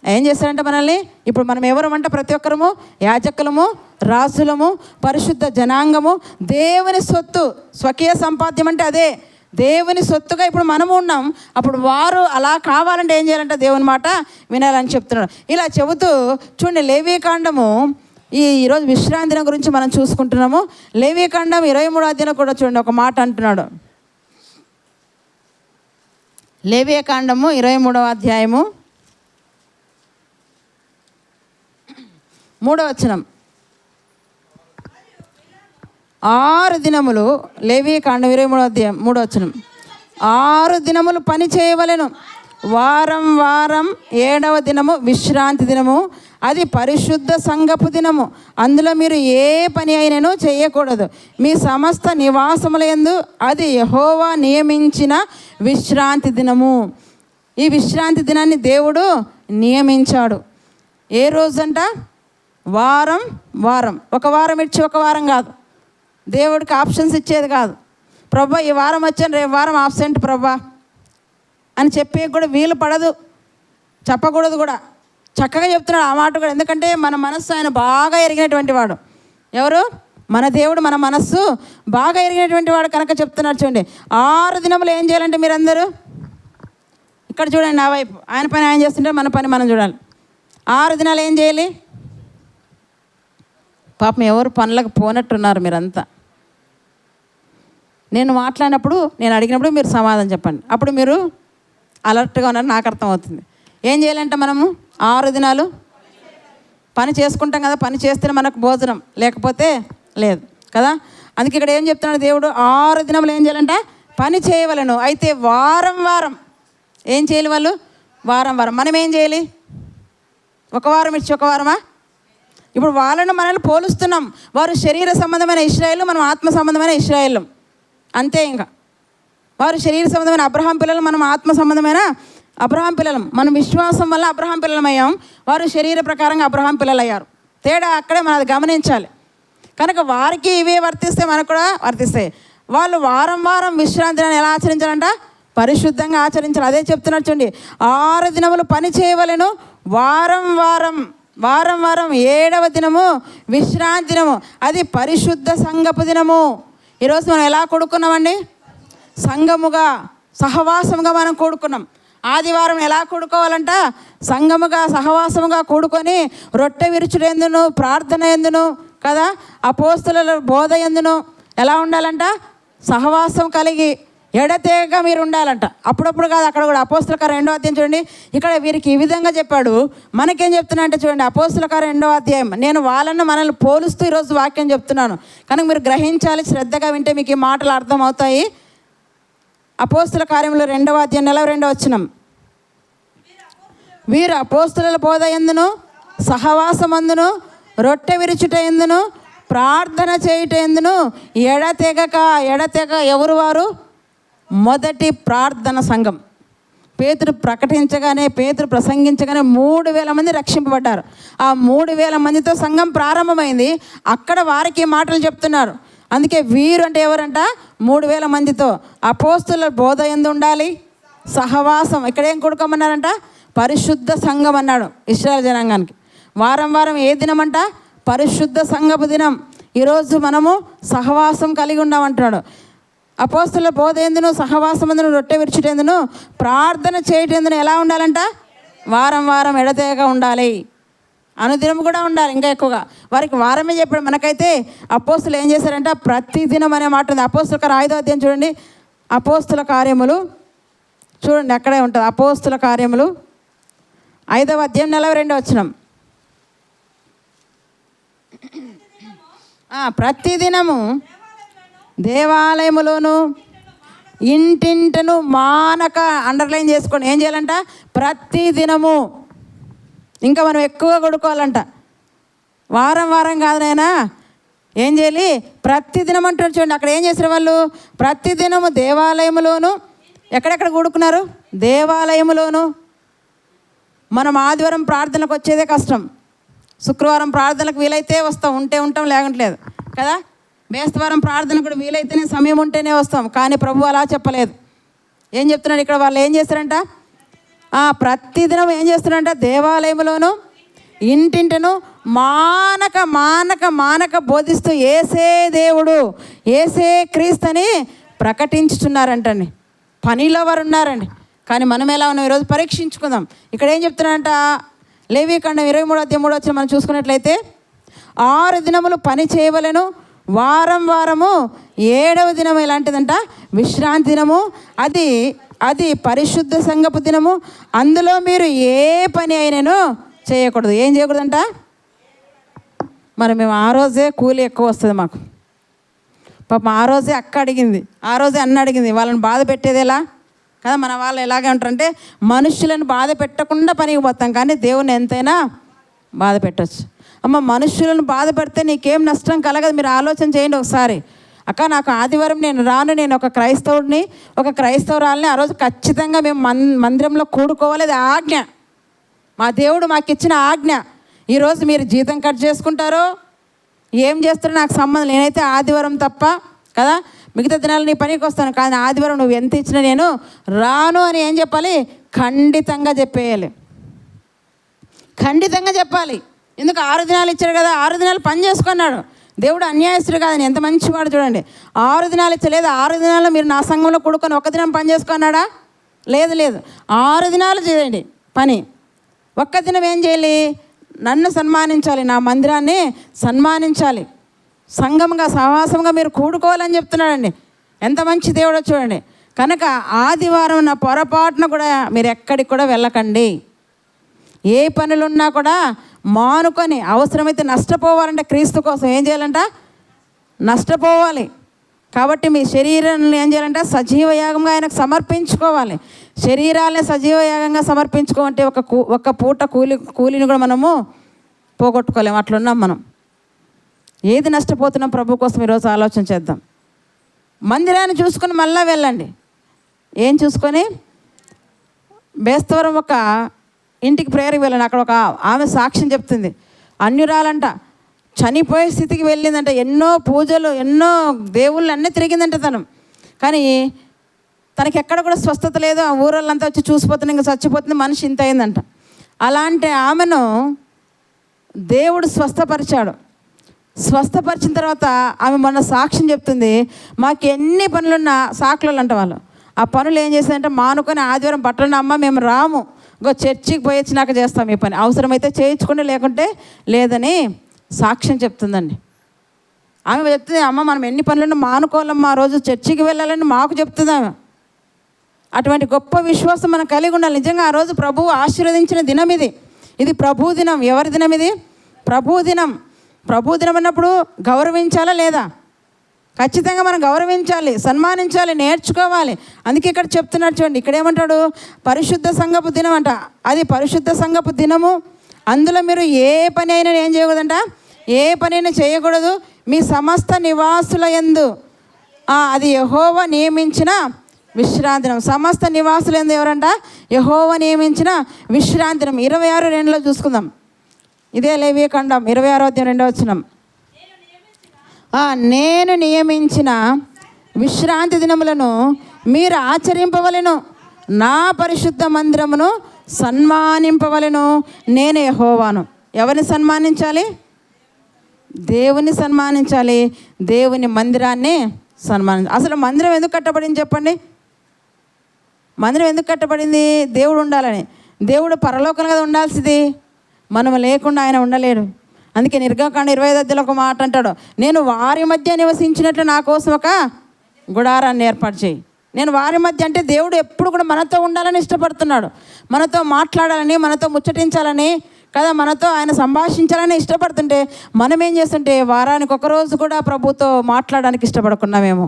ఏం చేస్తారంట మనల్ని? ఇప్పుడు మనం ఎవరమంట? ప్రతి ఒక్కరము యాజకులము, రాజులము, పరిశుద్ధ జనాంగము, దేవుని సొత్తు. స్వకీయ సంపాద్యం అంటే అదే, దేవుని సొత్తుగా ఇప్పుడు మనము ఉన్నాం. అప్పుడు వారు అలా కావాలంటే ఏం చేయాలంటే దేవుని మాట వినాలని చెప్తున్నాడు. ఇలా చెబుతూ చూడండి, లేవీకాండము ఈరోజు విశ్రాంతి దినం గురించి మనం చూసుకుంటున్నాము. లేవీకాండం 23వ అధ్యాయం కూడా చూడండి, ఒక మాట అంటున్నాడు. లేవీకాండము 23వ అధ్యాయము 3వ వచనం. 6 దినములు, లేవీకాండం 23వ అధ్యాయం 3వ వచనం. 6 దినములు పని చేయవలెను, వారం వారం 7వ దినము విశ్రాంతి దినము, అది పరిశుద్ధ సంఘపు దినము. అందులో మీరు ఏ పని అయినను చేయకూడదు. మీ సమస్త నివాసముల యందు అది యెహోవా నియమించిన విశ్రాంతి దినము. ఈ విశ్రాంతి దినాన్ని దేవుడు నియమించాడు. ఏ రోజంట? వారం వారం. ఒక వారం ఇచ్చి ఒక వారం కాదు, దేవుడికి ఆప్షన్స్ ఇచ్చేది కాదు. ప్రభా ఈ వారం వచ్చాను, రేపు వారం ఆబ్సెంట్ ప్రభా అని చెప్పే కూడా వీలు పడదు, చెప్పకూడదు కూడా. చక్కగా చెప్తున్నాడు ఆ మాట కూడా. ఎందుకంటే మన మనస్సు ఆయన బాగా ఎరిగినటువంటి వాడు. ఎవరు? మన దేవుడు మన మనస్సు బాగా ఎరిగినటువంటి వాడు కనుక చెప్తున్నాడు. చూడండి, 6 దినములు ఏం చేయాలంటే మీరందరూ ఇక్కడ చూడండి, నా వైపు. ఆయన పని ఆయన చేస్తుంటే మన పని మనం చూడాలి. 6 దినాలు ఏం చేయాలి? పాపం ఎవరు పనులకు పోనట్టున్నారు మీరంతా. నేను మాట్లాడినప్పుడు, నేను అడిగినప్పుడు మీరు సమాధానం చెప్పండి. అప్పుడు మీరు అలర్ట్గా ఉన్నారు, నాకు అర్థమవుతుంది. ఏం చేయాలంటే మనము 6 దినాలు పని చేసుకుంటాం కదా. పని చేస్తేనే మనకు భోజనం, లేకపోతే లేదు కదా. అందుకే ఇక్కడ ఏం చెప్తున్నాడు దేవుడు? 6 దినములు ఏం చేయాలంట? పని చేయవలను. అయితే వారం వారం ఏం చేయాలి వాళ్ళు? వారం వారం. మనం ఏం చేయాలి? ఒక వారం ఇచ్చి ఒక వారమా? ఇప్పుడు వాళ్ళను మనల్ని పోలుస్తున్నాం. వారు శరీర సంబంధమైన ఇశ్రాయేలు, మనం ఆత్మ సంబంధమైన ఇశ్రాయేలు. అంతే. ఇంకా వారు శరీర సంబంధమైన అబ్రహాం పిల్లలు, మనం ఆత్మ సంబంధమైన అబ్రహాం పిల్లలం. మనం విశ్వాసం వల్ల అబ్రహాం పిల్లలమయ్యాం, వారు శరీర ప్రకారంగా అబ్రహాం పిల్లలు అయ్యారు. తేడా అక్కడే మనం అది గమనించాలి. కనుక వారికి ఇవే వర్తిస్తే మనకు కూడా వర్తిస్తాయి. వాళ్ళు వారం వారం విశ్రాంతిని ఎలా ఆచరించాలంట? పరిశుద్ధంగా ఆచరించాలి. అదే చెప్తున్నారు చూడండి, 6 దినములు పని చేయవలెను, వారం వారం 7వ దినము విశ్రాంతి దినము, అది పరిశుద్ధ సంఘపు దినము. ఈరోజు మనం ఎలా కూడుకున్నామండి? సంఘముగా, సహవాసముగా మనం కూడుకున్నాం. ఆదివారం ఎలా కూడుకోవాలంట? సంఘముగా, సహవాసముగా కూడుకొని రొట్టె విరుచుడు ఎందును, ప్రార్థన ఎందును కదా, అపోస్తుల బోధ ఎందును ఎలా ఉండాలంట? సహవాసం కలిగి ఎడతెగక మీరు ఉండాలంట. అప్పుడప్పుడు కాదు, అక్కడ కూడా అపోస్తుల కార్యం 2వ అధ్యాయం చూడండి. ఇక్కడ వీరికి ఈ విధంగా చెప్పాడు, మనకేం చెప్తున్నా అంటే చూడండి, అపోస్తుల కార్యం 2వ అధ్యాయం. నేను వాళ్ళను మనల్ని పోలుస్తూ ఈరోజు వాక్యం చెప్తున్నాను కనుక మీరు గ్రహించాలి, శ్రద్ధగా వింటే మీకు ఈ మాటలు అర్థమవుతాయి. అపోస్తుల కార్యంలో 2వ అధ్యాయం 42వ వచనం. వీరు అపోస్తుల బోధ ఎందును, సహవాసమందును, రొట్టె విరుచుట ఎందును, ప్రార్థన చేయుట ఎందును ఎడతెగక ఎవరు వారు? మొదటి ప్రార్థన సంఘం. పేతురు ప్రకటించగానే, పేతురు ప్రసంగించగానే 3000 మంది రక్షింపబడ్డారు. ఆ 3000 మందితో సంఘం ప్రారంభమైంది. అక్కడ వారికి మాటలు చెప్తున్నారు. అందుకే వీరు అంటే ఎవరంట? 3000 మందితో అపోస్తుల బోధ ఎందు ఉండాలి, సహవాసం. ఇక్కడ ఏం కొడుకోమన్నారంట? పరిశుద్ధ సంఘం అన్నాడు ఇశ్రాయేలు జనాంగానికి. వారం వారం ఏ దినం అంట? పరిశుద్ధ సంఘపు దినం. ఈరోజు మనము సహవాసం కలిగి ఉన్నామంటున్నాడు. అపోస్తుల బోధ ఎందును, సహవాసం ఎందును, రొట్టె విరుచుటెందును, ప్రార్థన చేయటెందును ఎలా ఉండాలంట? వారం వారం ఎడతెగక ఉండాలి. అనుదినం కూడా ఉండాలి, ఇంకా ఎక్కువగా. వారికి వారమే చెప్పాడు. మనకైతే అపోస్తులు ఏం చేశారంట? ప్రతిదినం అనే మాట ఉంది. అపోస్తుల కార్యం 5వ అధ్యాయం చూడండి. అపోస్తుల కార్యములు చూడండి, అక్కడే ఉంటుంది. అపోస్తుల కార్యములు 5వ అధ్యాయం 42వ వచనం. ప్రతిదినము దేవాలయములోను ఇంటింటను మానక, అండర్లైన్ చేసుకోండి. ఏం చేయాలంట? ప్రతిదినము. ఇంకా మనం ఎక్కువ కొడుకోవాలంట. వారం వారం కాదు నాయనా, ఏం చేయాలి? ప్రతిదినం అంటారు చూడండి. అక్కడ ఏం చేశారు వాళ్ళు? ప్రతిదినము దేవాలయములోను. ఎక్కడెక్కడ కూడుకున్నారు? దేవాలయములోను. మనం ఆదివారం ప్రార్థనకు వచ్చేదే కష్టం. శుక్రవారం ప్రార్థనకు వీలైతే వస్తాం, ఉంటే ఉంటాం, లేకుంటలేదు కదా. బేస్తవారం ప్రార్థన కూడా వీలైతేనే, సమయం ఉంటేనే వస్తాం. కానీ ప్రభు అలా చెప్పలేదు. ఏం చెప్తున్నాడు ఇక్కడ? వాళ్ళు ఏం చేస్తారంట? ప్రతిదినం ఏం చేస్తున్నారంట? దేవాలయంలోను ఇంటింటను మానక మానక మానక బోధిస్తూ ఏసే దేవుడు, ఏసే క్రీస్తు అని ప్రకటించుతున్నారంటండి. పనిలో వారు ఉన్నారండి. కానీ మనం ఎలా ఉన్నాం ఈరోజు పరీక్షించుకుందాం. ఇక్కడ ఏం చెప్తున్నారంట? లేవీకాండం 23:3 మనం చూసుకున్నట్లయితే, 6 దినములు పని చేయవలెను, వారం వారము 7వ దినము ఎలాంటిదంట? విశ్రాంతి దినము. అది పరిశుద్ధ సంఘపు దినము. అందులో మీరు ఏ పని అయినను చేయకూడదు. ఏం చేయకూడదంట? మరి మేము ఆ రోజే కూలి ఎక్కువ వస్తుంది మాకు. పాపం ఆ రోజే అక్క అడిగింది, ఆ రోజే అన్న అడిగింది. వాళ్ళని బాధ పెట్టేది ఎలా కదా. మన వాళ్ళు ఎలాగే ఉంటారంటే, మనుషులను బాధ పెట్టకుండా పనికి పోతాం, కానీ దేవుని ఎంతైనా బాధ పెట్టవచ్చు. అమ్మ, మనుషులను బాధ పెడితే నీకేం నష్టం కలగదు. మీరు ఆలోచన చేయండి ఒకసారి. అక్క, నాకు ఆదివారం నేను రాను, నేను ఒక క్రైస్తవుడిని, ఒక క్రైస్తవురాలని, ఆ రోజు ఖచ్చితంగా మేము మందిరంలో కూడుకోవాలి. అది ఆజ్ఞ, మా దేవుడు మాకు ఇచ్చిన ఆజ్ఞ. ఈరోజు మీరు జీతం కట్ చేసుకుంటారో ఏం చేస్తారో నాకు సంబంధం. నేనైతే ఆదివారం తప్ప కదా, మిగతా దినాలు నీ పనికి వస్తాను, కానీ ఆదివారం నువ్వు ఎంత ఇచ్చినా నేను రాను అని ఏం చెప్పాలి? ఖండితంగా చెప్పేయాలి. ఖండితంగా చెప్పాలి. ఎందుకు? 6 దినాలు ఇచ్చాడు కదా, 6 దినాలు పని చేసుకున్నాడు. దేవుడు అన్యాయస్తుడు కాదని, ఎంత మంచివాడు చూడండి. 6 దినాలు ఇచ్చలేదు. 6 దినాల్లో మీరు నా సంఘంలో కూడుకొని 1 దినం పని చేసుకున్నాడా? లేదు. 6 దినాలు చేయండి పని. 1 దినం ఏం చేయాలి? నన్ను సన్మానించాలి, నా మందిరాన్ని సన్మానించాలి, సంఘంగా సహవాసంగా మీరు కూడుకోవాలని చెప్తున్నాడండి. ఎంత మంచి దేవుడో చూడండి. కనుక ఆదివారం నా పొరపాటున కూడా మీరు ఎక్కడికి కూడా వెళ్ళకండి. ఏ పనులున్నా కూడా మానుకొని, అవసరమైతే నష్టపోవాలంటే క్రీస్తు కోసం ఏం చేయాలంట? నష్టపోవాలి. కాబట్టి మీ శరీరాన్ని ఏం చేయాలంటే సజీవ యాగంగా ఆయనకు సమర్పించుకోవాలి. శరీరాలనే సజీవ యాగంగా సమర్పించుకోమంటే ఒక పూట కూలిని కూడా మనము పోగొట్టుకోలేము. అట్లున్నాం మనం. ఏది నష్టపోతున్నాం ప్రభు కోసం ఈరోజు ఆలోచన చేద్దాం. మందిరాన్ని చూసుకొని మళ్ళీ వెళ్ళండి. ఏం చూసుకొని? బేస్తవరం ఒక ఇంటికి ప్రేయర్కి వెళ్ళండి. అక్కడ ఒక ఆమె సాక్ష్యం చెప్తుంది. అన్యురాలంట, చనిపోయే స్థితికి వెళ్ళిందంట. ఎన్నో పూజలు, ఎన్నో దేవుళ్ళు అన్నీ తిరిగిందంట తను. కానీ తనకి ఎక్కడ కూడా స్వస్థత లేదు. ఆ ఊరళ్ళంతా వచ్చి చూసిపోతుంది, ఇంకా చచ్చిపోతుంది, మనిషి ఇంత అయిందంట. అలాంటి ఆమెను దేవుడు స్వస్థపరిచాడు. స్వస్థపరిచిన తర్వాత ఆమె మొన్న సాక్ష్యం చెప్తుంది. మాకు ఎన్ని పనులున్నా, సాకులు అంట వాళ్ళు, ఆ పనులు ఏం చేశారంటే మానుకొని ఆదివారం బట్టలు, అమ్మ మేము రాము, చర్చికి పోయి వచ్చినాక చేస్తాం ఈ పని, అవసరమైతే చేయించుకుంటే లేకుంటే లేదని సాక్ష్యం చెప్తుందండి. ఆమె చెప్తుంది, అమ్మ మనం ఎన్ని పనులను మానుకోవాలమ్మా, ఆ రోజు చర్చికి వెళ్ళాలని మాకు చెప్తుంది ఆమె. అటువంటి గొప్ప విశ్వాసం మనం కలిగి ఉండాలి. నిజంగా ఆ రోజు ప్రభువు ఆశీర్వదించిన దినం ఇది. ఇది ప్రభు దినం. ఎవరి దినం ఇది? ప్రభు దినం. ప్రభు దినం అన్నప్పుడు గౌరవించాలా లేదా? ఖచ్చితంగా మనం గౌరవించాలి, సన్మానించాలి, నేర్చుకోవాలి. అందుకే ఇక్కడ చెప్తున్నాడు చూడండి. ఇక్కడ ఏమంటాడు? పరిశుద్ధ సంఘపు దినం అంట. అది పరిశుద్ధ సంఘపు దినము. అందులో మీరు ఏ పని అయినా ఏం చేయకూడదంట? ఏ పని అయినా చేయకూడదు. మీ సమస్త నివాసుల యందు అది యెహోవా నియమించిన విశ్రాంతి దినం. సమస్త నివాసుల యందు ఎవరంట? యెహోవా నియమించిన విశ్రాంతి దినం. 26:2 చూసుకుందాం. ఇదే లేవీకాండం 26:2. నేను నియమించిన విశ్రాంతి దినములను మీరు ఆచరింపవలెను, నా పరిశుద్ధ మందిరమును సన్మానింపవలెను, నేను యెహోవాను. ఎవరిని సన్మానించాలి? దేవుని సన్మానించాలి. దేవుని మందిరాన్ని సన్మానించాలి. అసలు మందిరం ఎందుకు కట్టబడింది చెప్పండి? మందిరం ఎందుకు కట్టబడింది? దేవుడు ఉండాలని. దేవుడు పరలోకంలో కదా ఉండాల్సింది. మనం లేకుండా ఆయన ఉండలేడు. అందుకే నిర్గమకాండం 25 ఒక మాట అంటాడు, నేను వారి మధ్య నివసించినట్లు నా కోసం ఒక గుడారాన్ని ఏర్పాటు చేయి. నేను వారి మధ్య అంటే దేవుడు ఎప్పుడు కూడా మనతో ఉండాలని ఇష్టపడుతున్నాడు, మనతో మాట్లాడాలని, మనతో ముచ్చటించాలని. కదా, మనతో ఆయన సంభాషించాలని ఇష్టపడుతుంటే మనం ఏం చేస్తుంటే వారానికి ఒకరోజు కూడా ప్రభుతో మాట్లాడడానికి ఇష్టపడుకున్నామేమో.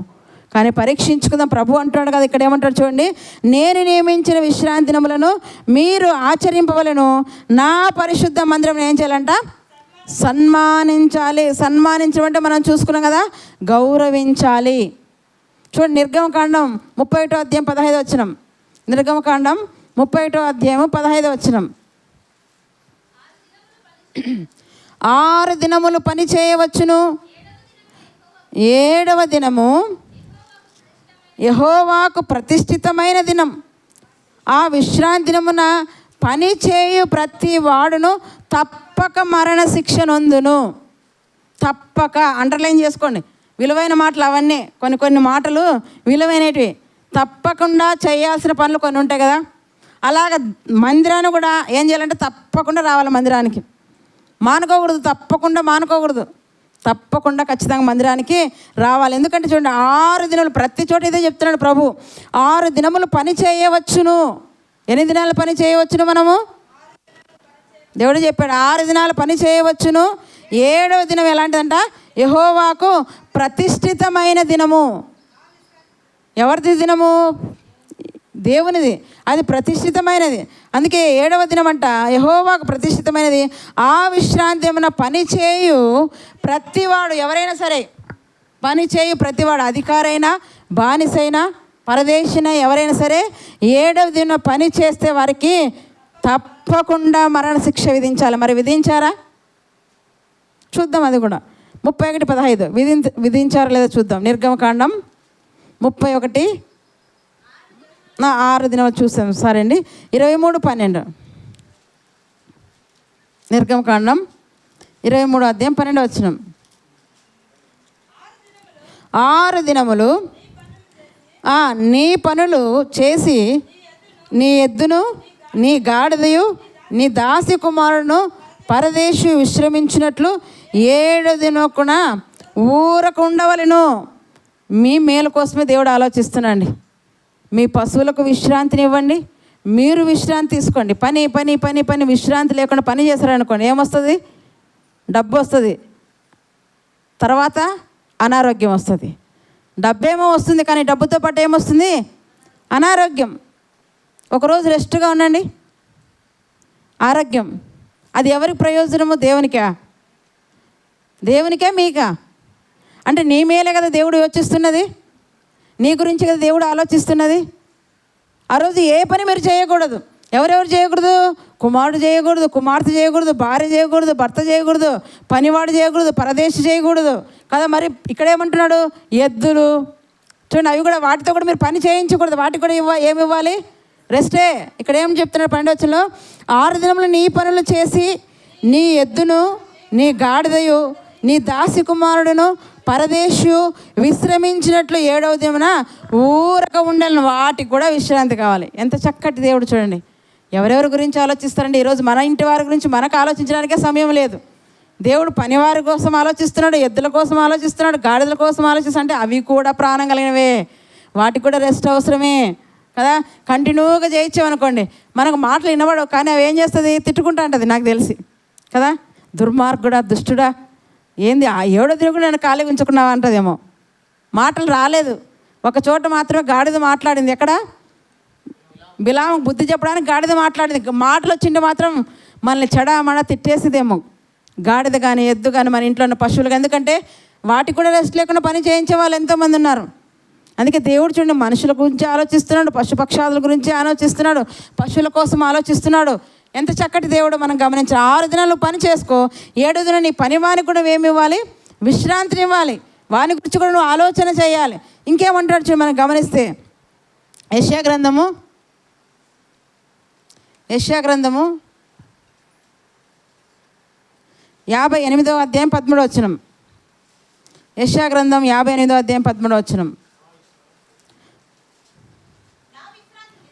కానీ పరీక్షించుకుందాం. ప్రభు అంటున్నాడు కదా, ఇక్కడ ఏమంటాడు చూడండి, నేను నియమించిన విశ్రాంతి దినములను మీరు ఆచరింపవలను, నా పరిశుద్ధ మందిరం ఏం చేయాలంట, సన్మానించాలి. సన్మానించడం అంటే మనం చూసుకున్నాం కదా, గౌరవించాలి. చూడండి, నిర్గమకాండం 31వ అధ్యాయం 15వ వచనం. నిర్గమకాండం 31వ అధ్యాయం 15వ వచనం. 6 దినములు పని చేయవచ్చును, 7వ దినము యెహోవాకు ప్రతిష్ఠితమైన దినం. ఆ విశ్రాంతి దినమున పని చేయు ప్రతి వాడును తప్పక మరణ శిక్ష నొందును. తప్పక అండర్లైన్ చేసుకోండి, విలువైన మాటలు అవన్నీ. కొన్ని మాటలు విలువైనవి, తప్పకుండా చేయాల్సిన పనులు కొన్ని ఉంటాయి కదా. అలాగ మందిరాన్ని కూడా ఏం చేయాలంటే తప్పకుండా రావాలి మందిరానికి, మానుకోకూడదు, తప్పకుండా మానుకోకూడదు, తప్పకుండా ఖచ్చితంగా మందిరానికి రావాలి. ఎందుకంటే చూడండి, 6 దినములు, ప్రతి చోట ఇదే చెప్తున్నాడు ప్రభు, 6 దినములు పని చేయవచ్చును. ఎన్ని దినాలు పని చేయవచ్చును మనము? దేవుడు చెప్పాడు 6 దినాలు పని చేయవచ్చును, 7వ దినం ఎలాంటిదంట, యెహోవాకు ప్రతిష్ఠితమైన దినము. ఎవరిది దినము? దేవునిది, అది ప్రతిష్ఠితమైనది. అందుకే 7వ దినం అంట యెహోవాకు ప్రతిష్ఠితమైనది. ఆ విశ్రాంతి ఏమన్నా పని చేయు ప్రతివాడు, ఎవరైనా సరే పని చేయు ప్రతివాడు, అధికారైనా బానిసైనా పరదేశిన ఎవరైనా సరే 7వ దినం పని చేస్తే వారికి తప్పకుండా మరణ శిక్ష విధించాలి. మరి విధించారా? చూద్దాం, అది కూడా 31:15 విధించారా లేదా చూద్దాం. నిర్గమకాండం 31, 6 దినాలు చూసాం. సరే అండి, 23:12. నిర్గమకాండం 23వ అధ్యాయం 12వ వచనం. 6 దినములు నీ పనులు చేసి నీ ఎద్దును, నీ గాడిదయు, నీ దాసి కుమారుడును పరదేశి విశ్రమించినట్లు 7వ దినమున ఊరక ఉండవలెను. మీ మేలు కోసమే దేవుడు ఆలోచిస్తున్నాండి. మీ పశువులకు విశ్రాంతిని ఇవ్వండి, మీరు విశ్రాంతి తీసుకోండి. పని పని పని పని విశ్రాంతి లేకుండా పని చేశారనుకోండి, ఏమొస్తుంది? డబ్బు వస్తుంది, తర్వాత అనారోగ్యం వస్తుంది. డబ్బేమో వస్తుంది, కానీ డబ్బుతో పాటు ఏమొస్తుంది? అనారోగ్యం. ఒకరోజు రెస్ట్గా ఉండండి, ఆరోగ్యం. అది ఎవరికి ప్రయోజనము? దేవునికా? దేవునికే మీకా? అంటే నీ మేలే కదా దేవుడు యోచిస్తున్నది, నీ గురించి కదా దేవుడు ఆలోచిస్తున్నది. ఆ రోజు ఏ పని మీరు చేయకూడదు. ఎవరెవరు చేయకూడదు? కుమారుడు చేయకూడదు, కుమార్తె చేయకూడదు, భార్య చేయకూడదు, భర్త చేయకూడదు, పనివాడు చేయకూడదు, పరదేశి చేయకూడదు కదా. మరి ఇక్కడ ఏమంటున్నాడు? ఎద్దులు చూడండి, అవి కూడా, వాటితో కూడా మీరు పని చేయించకూడదు. వాటికి కూడా ఏమి ఇవ్వాలి? రెస్టే. ఇక్కడ ఏం చెప్తున్నాడు 12వ వచనంలో, 6 దినములు నీ పనులు చేసి నీ ఎద్దును, నీ గాడిదయు, నీ దాసి కుమారుడును పరదేశు విశ్రమించినట్లు 7వ దినమున ఊరక ఉండాలని. వాటికి కూడా విశ్రాంతి కావాలి. ఎంత చక్కటి దేవుడు చూడండి. ఎవరెవరి గురించి ఆలోచిస్తారండి? ఈరోజు మన ఇంటి వారి గురించి మనకు ఆలోచించడానికే సమయం లేదు. దేవుడు పనివారి కోసం ఆలోచిస్తున్నాడు, ఎద్దుల కోసం ఆలోచిస్తున్నాడు, గాడిదల కోసం ఆలోచిస్తున్నాడు. అంటే అవి కూడా ప్రాణం కలిగినవే, వాటికి కూడా రెస్ట్ అవసరమే కదా. కంటిన్యూగా చేయించామనుకోండి, మనకు మాటలు వినబడవు, కానీ అవి ఏం చేస్తుంది? తిట్టుకుంటా ఉంటుంది నాకు తెలిసి కదా. దుర్మార్గుడా, దుష్టుడా, ఏంది ఆ 7వ దినం కూడా నేను ఖాళీగా ఉంచుకున్నావా అంటదేమో. మాటలు రాలేదు. ఒక చోట మాత్రమే గాడిద మాట్లాడింది. ఎక్కడ? బిలాము బుద్ధి చెప్పడానికి గాడిద మాట్లాడింది. మాటలు వచ్చింటే మాత్రం మనల్ని చెడామడా తిట్టేసేదేమో గాడిద కానీ, ఎద్దు కానీ, మన ఇంట్లో ఉన్న పశువులు. ఎందుకంటే వాటికి కూడా రెస్ట్ లేకుండా పని చేయించే వాళ్ళు ఎంతోమంది ఉన్నారు. అందుకే దేవుడు చూడండి, మనుషుల గురించి ఆలోచిస్తున్నాడు, పశుపక్షాదుల గురించి ఆలోచిస్తున్నాడు, పశువుల కోసం ఆలోచిస్తున్నాడు. ఎంత చక్కటి దేవుడు మనం గమనించాలి. 6 దినాలు పని చేసుకో, 7వ దినం నీ పని వానికి కూడా ఏమి ఇవ్వాలి? విశ్రాంతిని ఇవ్వాలి. వాని గురించి కూడా నువ్వు ఆలోచన చేయాలి. ఇంకేమంటాడు చూడు మనం గమనిస్తే, యెషయా గ్రంథము 58వ అధ్యాయం 13వ వచనం. యెషయా గ్రంథం 58వ అధ్యాయం 13వ వచనం.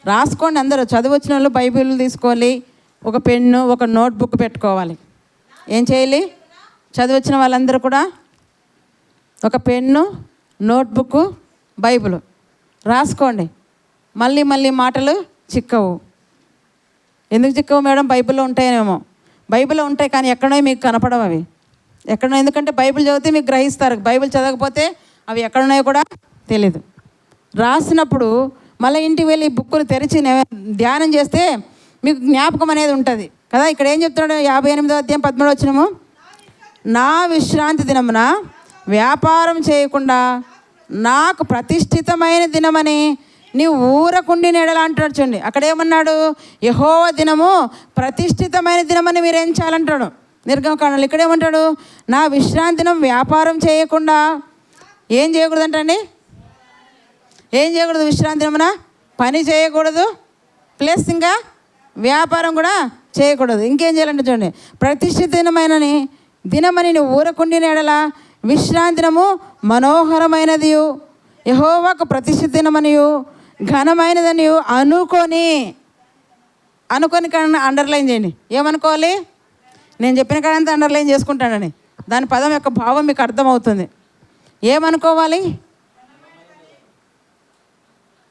రాసుకోండి అందరూ, చదివొచ్చిన వాళ్ళు బైబిల్ తీసుకోవాలి, ఒక పెన్ను, ఒక నోట్బుక్ పెట్టుకోవాలి. ఏం చేయాలి? చదివొచ్చిన వాళ్ళందరూ కూడా ఒక పెన్ను, నోట్బుక్, బైబిల్ రాసుకోండి. మళ్ళీ మళ్ళీ మాటలు చిక్కవు. ఎందుకు చిక్కవు మేడం? బైబిల్లో ఉంటాయేమో. బైబిల్లో ఉంటాయి, కానీ ఎక్కడో మీకు కనపడవు అవి. ఎక్కడో, ఎందుకంటే బైబిల్ చదివితే మీకు గ్రహిస్తారు, బైబిల్ చదవకపోతే అవి ఎక్కడున్నాయో కూడా తెలీదు. రాసినప్పుడు మళ్ళీ ఇంటికి వెళ్ళి బుక్కులు తెరిచి ధ్యానం చేస్తే మీకు జ్ఞాపకం అనేది ఉంటుంది కదా. ఇక్కడ ఏం చెప్తున్నాడు? 58వ అధ్యాయం 13వ వచనము, నా విశ్రాంతి దినమున వ్యాపారం చేయకుండా నాకు ప్రతిష్ఠితమైన దినమని నీవు ఊరకుండి నెడలా అంటున్నాడు. చూడండి, అక్కడ ఏమన్నాడు? యెహోవా దినము ప్రతిష్ఠితమైన దినమని మీరు ఏం చేయాలంటాడు నిర్గమకాండలో. ఇక్కడ ఏమంటాడు? నా విశ్రాంతి దినం వ్యాపారం చేయకుండా ఏం చేయకూడదంటండి? ఏం చేయకూడదు? విశ్రాంతి దినమున పని చేయకూడదు, ప్లస్ ఇంకా వ్యాపారం కూడా చేయకూడదు. ఇంకేం చేయాలంటే చూడండి, ప్రతిష్ఠితమైన దినమని నువ్వు ఊరకుండి నెడలా విశ్రాంతి దినము మనోహరమైనది, యెహోవాకు ప్రతిష్ఠిత దినమనియు ఘనమైనదనియు అనుకొని కానీ అండర్లైన్ చేయండి. ఏమనుకోవాలి? నేను చెప్పిన కాడంతా అండర్లైన్ చేసుకుంటానని, దాని పదం యొక్క భావం మీకు అర్థమవుతుంది. ఏమనుకోవాలి?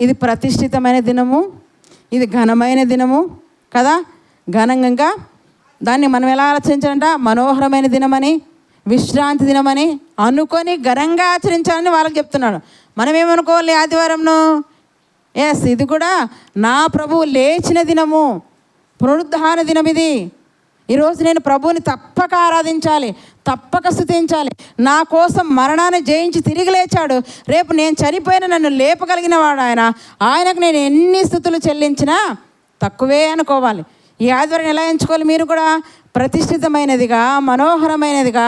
ఇది ప్రతిష్ఠితమైన దినము, ఇది ఘనమైన దినము కదా. ఘనంగా దాన్ని మనం ఎలా ఆచరించాలంట? మనోహరమైన దినమని, విశ్రాంతి దినమని అనుకొని ఘనంగా ఆచరించాలని వాళ్ళకి చెప్తున్నాడు. మనం ఏమనుకోవాలి? ఆదివారంను ఎస్, ఇది కూడా నా ప్రభువు లేచిన దినము, పునరుద్ధాన దినం ఇది. ఈరోజు నేను ప్రభువుని తప్పక ఆరాధించాలి, తప్పక స్తుతించాలి. నా కోసం మరణాన్ని జయించి తిరిగి లేచాడు. రేపు నేను చనిపోయిన నన్ను లేపగలిగిన వాడు ఆయన. ఆయనకు నేను ఎన్ని స్తుతులు చెల్లించినా తక్కువే అనుకోవాలి. ఈ ఆదివారం ఎలా ఎంచుకోవాలి? మీరు కూడా ప్రతిష్ఠితమైనదిగా, మనోహరమైనదిగా,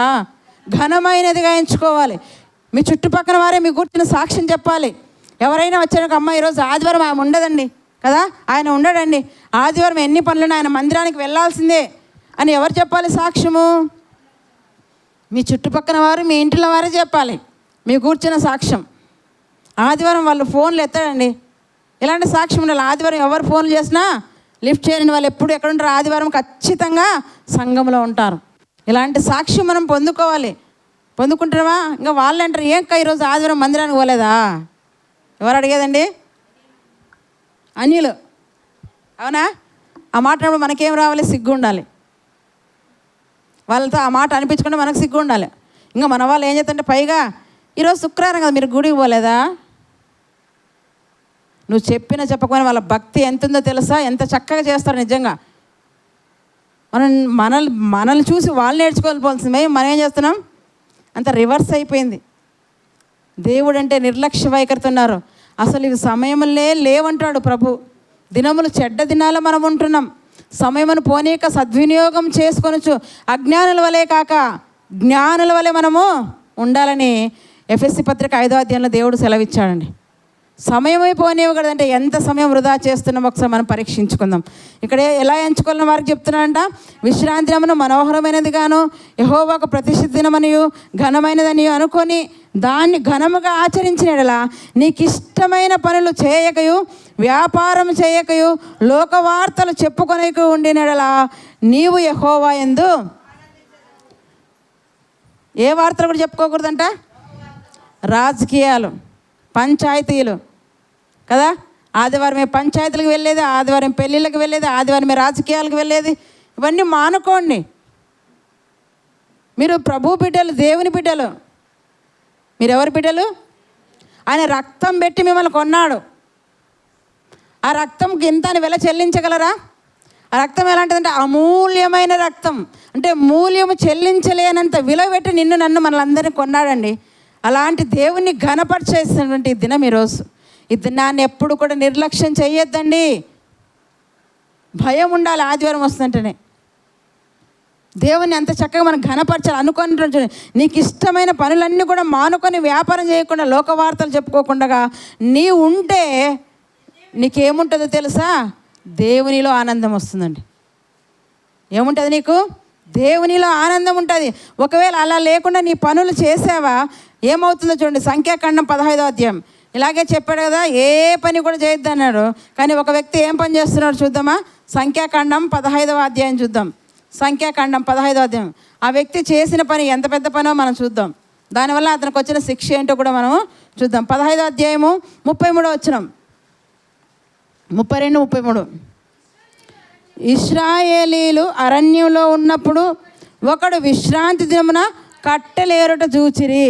ఘనమైనదిగా ఎంచుకోవాలి. మీ చుట్టుపక్కల వారే మీ గురించిన సాక్ష్యం చెప్పాలి. ఎవరైనా వచ్చాక, అమ్మ ఈరోజు ఆదివారం ఆయన ఉండదండి కదా, ఆయన ఉండడండి, ఆదివారం ఎన్ని పనులు ఆయన మందిరానికి వెళ్ళాల్సిందే అని ఎవరు చెప్పాలి సాక్ష్యము? మీ చుట్టుపక్కల వారు, మీ ఇంటిలో వారే చెప్పాలి మీ కూర్చున్న సాక్ష్యం. ఆదివారం వాళ్ళు ఫోన్లు ఎత్తాడండి, ఇలాంటి సాక్ష్యం ఉండాలి. ఆదివారం ఎవరు ఫోన్లు చేసినా లిఫ్ట్ చేయని వాళ్ళు ఎప్పుడు ఎక్కడ ఉంటారు? ఆదివారం ఖచ్చితంగా సంఘంలో ఉంటారు. ఇలాంటి సాక్ష్యం మనం పొందుకోవాలి. పొందుకుంటున్నావా? ఇంకా వాళ్ళు అంటారు, ఏంకా ఈరోజు ఆదివారం మందిరానికి పోలేదా? ఎవరు అడిగేదండి? అన్యులు. అవునా? ఆ మాట అన్నప్పుడు మనకేం రావాలి? సిగ్గు ఉండాలి. వాళ్ళతో ఆ మాట అనిపించుకుంటే మనకు సిగ్గు ఉండాలి. ఇంకా మన వాళ్ళు ఏం చేస్తుంటే, పైగా ఈరోజు శుక్రవారం కదా, మీరు గుడికి పోలేదా? నువ్వు చెప్పకపోయినా వాళ్ళ భక్తి ఎంత ఉందో తెలుసా? ఎంత చక్కగా చేస్తారు నిజంగా. మనల్ని చూసి వాళ్ళు నేర్చుకోవాల్సిందే. మనం ఏం చేస్తున్నాం? అంత రివర్స్ అయిపోయింది. దేవుడు అంటే నిర్లక్ష్య వైఖరితున్నారు. అసలు ఇవి సమయములే లేవంటాడు ప్రభు. దినములు చెడ్డ దినాలు మనం ఉంటున్నాం. సమయమును పోనీక సద్వినియోగం చేసుకొనొచ్చు. అజ్ఞానుల వలె కాక జ్ఞానుల వలె మనము ఉండాలని ఎఫెసీ పత్రిక 5వ అధ్యాయంలో దేవుడు సెలవిచ్చాడండి. సమయమే పోనివ్వకూడదంటే ఎంత సమయం వృధా చేస్తున్నాం ఒకసారి మనం పరీక్షించుకుందాం. ఇక్కడ ఎలా ఎంచుకోవాలని వారికి చెప్తున్నాడంట. విశ్రాంతి దినమును మనోహరమైనది గాను, యెహోవాకు ప్రతిష్ఠిత దినమనియు ఘనమైనదనియు అనుకొని దాన్ని ఘనముగా ఆచరించిన యెడల నీకు ఇష్టమైన పనులు చేయకయు, వ్యాపారం చేయకయు, లోకవార్తలు చెప్పుకొనకు ఉండిన యెడల నీవు యెహోవా యందు ఏ వార్తలు కూడా చెప్పుకోకూడదంట? రాజకీయాలు, పంచాయతీలు కదా. ఆదివారమే పంచాయతీలకు వెళ్ళేది, ఆదివారం పెళ్ళిళ్ళకి వెళ్ళేది, ఆదివారమే రాజకీయాలకు వెళ్ళేది. ఇవన్నీ మానుకోండి. మీరు ప్రభు బిడ్డలు, దేవుని బిడ్డలు. మీరు ఎవరి బిడ్డలు? ఆయన రక్తం పెట్టి మిమ్మల్ని కొన్నాడు. ఆ రక్తంకి ఇంత అని వెల చెల్లించగలరా? ఆ రక్తం ఎలాంటిదంటే అమూల్యమైన రక్తం. అంటే మూల్యము చెల్లించలేనంత విలువ పెట్టి నిన్ను నన్ను మనలందరినీ కొన్నాడండి. అలాంటి దేవుణ్ణి ఘనపరిచేసినటువంటి దినం ఈరోజు. ఈ దినాన్ని ఎప్పుడు కూడా నిర్లక్ష్యం చేయొద్దండి. భయం ఉండాలి. ఆదివారం వస్తుందంటేనే దేవుని అంత చక్కగా మనం ఘనపరచాలి అనుకుంటున్నాడు. నీకు ఇష్టమైన పనులన్నీ కూడా మానుకొని వ్యాపారం చేయకుండా, లోకవార్తలు చెప్పుకోకుండా నీ ఉంటే నీకేముంటుందో తెలుసా? దేవునిలో ఆనందం వస్తుందండి. ఏముంటుంది నీకు? దేవునిలో ఆనందం ఉంటుంది. ఒకవేళ అలా లేకుండా నీ పనులు చేసావా, ఏమవుతుందో చూడండి. సంఖ్యాకాండం 15వ అధ్యాయం ఇలాగే చెప్పాడు కదా, ఏ పని కూడా చేయొద్దు అన్నాడు. కానీ ఒక వ్యక్తి ఏం పని చేస్తున్నాడు చూద్దామా? సంఖ్యాకాండం 15వ అధ్యాయం చూద్దాం. సంఖ్యాకాండం 15వ అధ్యాయం. ఆ వ్యక్తి చేసిన పని ఎంత పెద్ద పనో మనం చూద్దాం. దానివల్ల అతనికి వచ్చిన శిక్ష ఏంటో కూడా మనము చూద్దాం. 15వ అధ్యాయము 33వ వచనం, 32, 33. ఇశ్రాయేలీలు అరణ్యంలో ఉన్నప్పుడు ఒకడు విశ్రాంతి దినమున కట్టెలేరుట చూచిరి.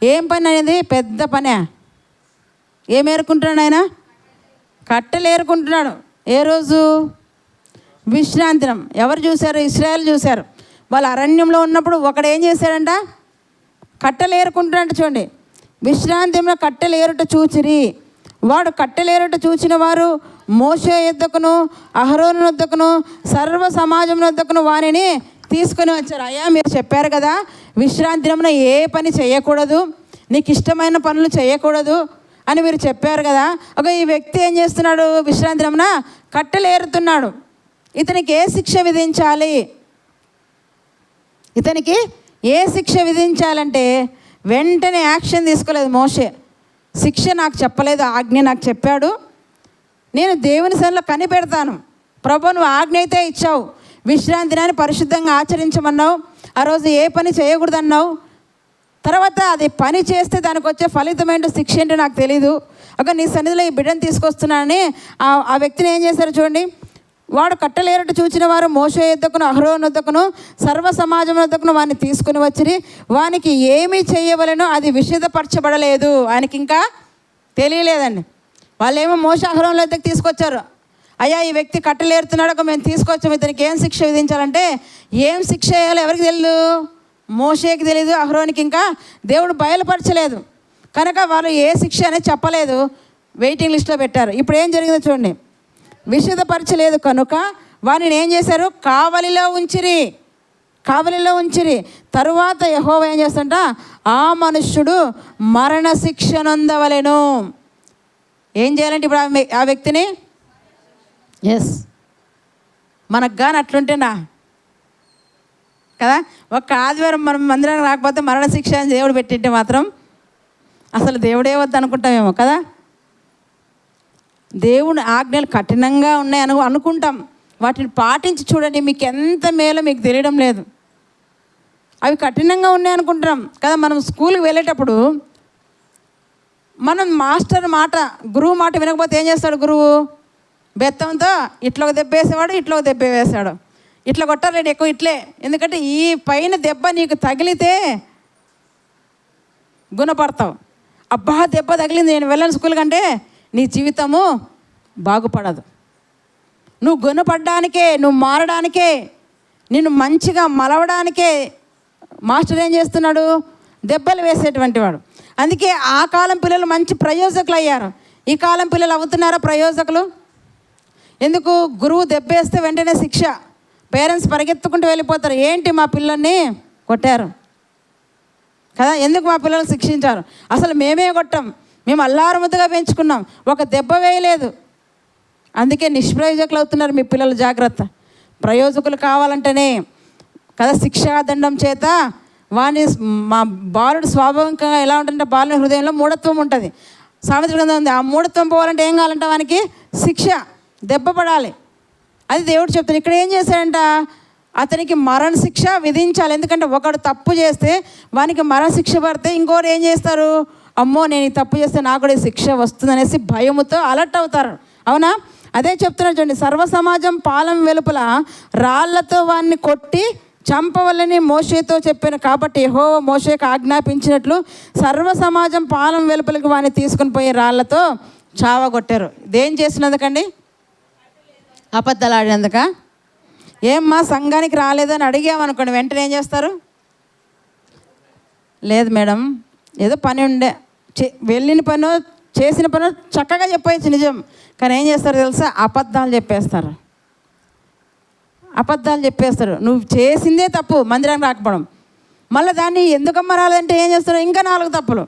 ఏం పని అనేది? పెద్ద పనే. ఏం ఏరుకుంటున్నాడు ఆయన? కట్టెలు ఏరుకుంటున్నాడు. ఏ రోజు? విశ్రాంతి దినం. ఎవరు చూశారు? ఇశ్రాయేలు చూశారు. వాళ్ళు అరణ్యంలో ఉన్నప్పుడు ఒకడు ఏం చేశాడంట? కట్టెలు ఏరుకుంటున్నాడు. చూడండి, విశ్రాంతిలో కట్టెలు ఏరుట చూచిరి. వాడు కట్టెలేరుట చూచిన వారు మోషే యొద్దకును అహరోను యొద్దకును సర్వ సమాజం యొద్దకును వారిని తీసుకొని వచ్చారు. అయ్యా, మీరు చెప్పారు కదా విశ్రాంతి దినమున ఏ పని చేయకూడదు, నీకు ఇష్టమైన పనులు చేయకూడదు అని మీరు చెప్పారు కదా. ఒక ఈ వ్యక్తి ఏం చేస్తున్నాడు? విశ్రాంతి దినమున కట్టెలు ఏరుతున్నాడు. ఇతనికి ఏ శిక్ష విధించాలి? ఇతనికి ఏ శిక్ష విధించాలంటే వెంటనే యాక్షన్ తీసుకోలేదు మోషే. శిక్ష నాకు చెప్పలేదు, ఆజ్ఞ నాకు చెప్పాడు. నేను దేవుని సన్నిధిలో కనిపెడతాను. ప్రభు, నువ్వు ఆజ్ఞ అయితే ఇచ్చావు, విశ్రాంతి దినాన్ని పరిశుద్ధంగా ఆచరించమన్నావు, ఆ రోజు ఏ పని చేయకూడదన్నావు. తర్వాత అది పని చేస్తే దానికి వచ్చే ఫలితం ఏంటో, శిక్ష ఏంటో నాకు తెలీదు. ఒక నీ సన్నిధిలో ఈ బిడ్డను తీసుకొస్తున్నానని ఆ వ్యక్తిని ఏం చేశారు చూడండి. వాడు కట్టలేరట చూచిన వారు మోషే యొద్దకును అహరోను యొద్దకును సర్వ సమాజం యొద్దకును వాడిని తీసుకుని వచ్చిరి. వానికి ఏమి చేయవలెనో అది విషదపరచబడలేదు. ఆయనకి ఇంకా తెలియలేదండి. వాళ్ళేమో మోషే అహరోను యొద్దకు తీసుకొచ్చారు. అయ్యా, ఈ వ్యక్తి కట్టలేరుతున్నాడు, ఒక మేము తీసుకొచ్చాము, ఇతనికి ఏం శిక్ష విధించాలంటే ఏం శిక్ష వేయాలో ఎవరికి తెలియదు? మోషేకి తెలియదు, అహరోనికి ఇంకా దేవుడు బయలుపరచలేదు కనుక వాళ్ళు ఏ శిక్ష అనేది చెప్పలేదు, వెయిటింగ్ లిస్ట్లో పెట్టారు. ఇప్పుడు ఏం జరిగిందో చూడండి. విషదపరచలేదు కనుక వారిని ఏం చేశారు? కావలిలో ఉంచిరి. తరువాత యెహోవా ఏం చేస్తాడంట? ఆ మనుష్యుడు మరణశిక్ష నొందవలెను. ఏం చేయాలంటే ఇప్పుడు ఆ వ్యక్తిని మనకు కానీ అట్లుంటేనా కదా, ఒక్క ఆదివారం మనం మందిరానికి రాకపోతే మరణశిక్ష అని దేవుడు పెట్టింటే మాత్రం అసలు దేవుడే వద్దు అనుకుంటామేమో కదా. దేవుని ఆజ్ఞలు కఠినంగా ఉన్నాయి అనుకుంటాం. వాటిని పాటించి చూడండి, మీకు ఎంత మేలో మీకు తెలియడం లేదు. అవి కఠినంగా ఉన్నాయి అనుకుంటున్నాం కదా. మనం స్కూల్కి వెళ్ళేటప్పుడు మనం మాస్టర్ మాట, గురువు మాట వినకపోతే ఏం చేస్తాడు గురువు? బెత్తంతో ఇట్లా ఒక దెబ్బ వేసేవాడు, ఇట్లా ఒక దెబ్బ వేసాడు. ఇట్లా కొట్టాలండి ఎక్కువ ఇట్లే, ఎందుకంటే ఈ పైన దెబ్బ నీకు తగిలితే గుణపడతావు. అబ్బా దెబ్బ తగిలింది, నేను వెళ్ళను స్కూల్ కంటే నీ జీవితము బాగుపడదు. నువ్వు గుణపడడానికే, నువ్వు మారడానికే, నిన్ను మంచిగా మలవడానికే మాస్టర్ ఏం చేస్తున్నాడు? దెబ్బలు వేసేటువంటి వాడు. అందుకే ఆ కాలం పిల్లలు మంచి ప్రయోజకులు అయ్యారు. ఈ కాలం పిల్లలు అవుతున్నారా ప్రయోజకులు? ఎందుకు? గురువు దెబ్బేస్తే వెంటనే శిక్ష, పేరెంట్స్ పరిగెత్తుకుంటూ వెళ్ళిపోతారు. ఏంటి మా పిల్లల్ని కొట్టారు కదా, ఎందుకు మా పిల్లలు శిక్షించారు? అసలు మేమే కొట్టాం, మేము అల్లారుముద్దుగా పెంచుకున్నాం, ఒక దెబ్బ వేయలేదు. అందుకే నిష్ప్రయోజకులు అవుతున్నారు మీ పిల్లలు. జాగ్రత్త. ప్రయోజకులు కావాలంటేనే కదా శిక్షాదండం చేత వాని మా బాలుడు స్వాభావికంగా ఎలా ఉంటుందంటే బాలుని హృదయంలో మూఢత్వం ఉంటుంది. సామెతల గ్రంథం ఉంది. ఆ మూఢత్వం పోవాలంటే ఏం కావాలంట? వానికి శిక్ష, దెబ్బ పడాలి. అది దేవుడు చెప్తాడు. ఇక్కడ ఏం చేశాడంట? అతనికి మరణశిక్ష విధించాలి. ఎందుకంటే ఒకడు తప్పు చేస్తే వానికి మరణశిక్ష పడితే ఇంకోరు ఏం చేస్తారు? అమ్మో, నేను ఈ తప్పు చేస్తే నాకు కూడా శిక్ష వస్తుందనేసి భయముతో అలర్ట్ అవుతారు. అవునా? అదే చెప్తున్నారు చూడండి. సర్వ సమాజం పాలెం వెలుపల రాళ్లతో వాడిని కొట్టి చంపవలని మోషేతో చెప్పాను. కాబట్టి యెహోవా మోషేకు ఆజ్ఞాపించినట్లు సర్వ సమాజం పాలెం వెలుపలికి వాడిని తీసుకుని పోయి రాళ్లతో చావగొట్టారు. ఇదేం చేసినందుకండి? అబద్ధాలు ఆడినందుక? ఏమ్మా సంఘానికి రాలేదని అడిగామనుకోండి, వెంటనే ఏం చేస్తారు? లేదు మేడం, ఏదో పని ఉండే, వెళ్ళిన పనో చేసిన పనో చక్కగా చెప్పవచ్చు నిజం, కానీ ఏం చేస్తారు తెలుసా? అబద్ధాలు చెప్పేస్తారు. నువ్వు చేసిందే తప్పు, మందిరానికి రాకపోవడం. మళ్ళీ దాన్ని ఎందుకమ్మ రాలేదంటే ఏం చేస్తారు? ఇంకా 4 తప్పులు.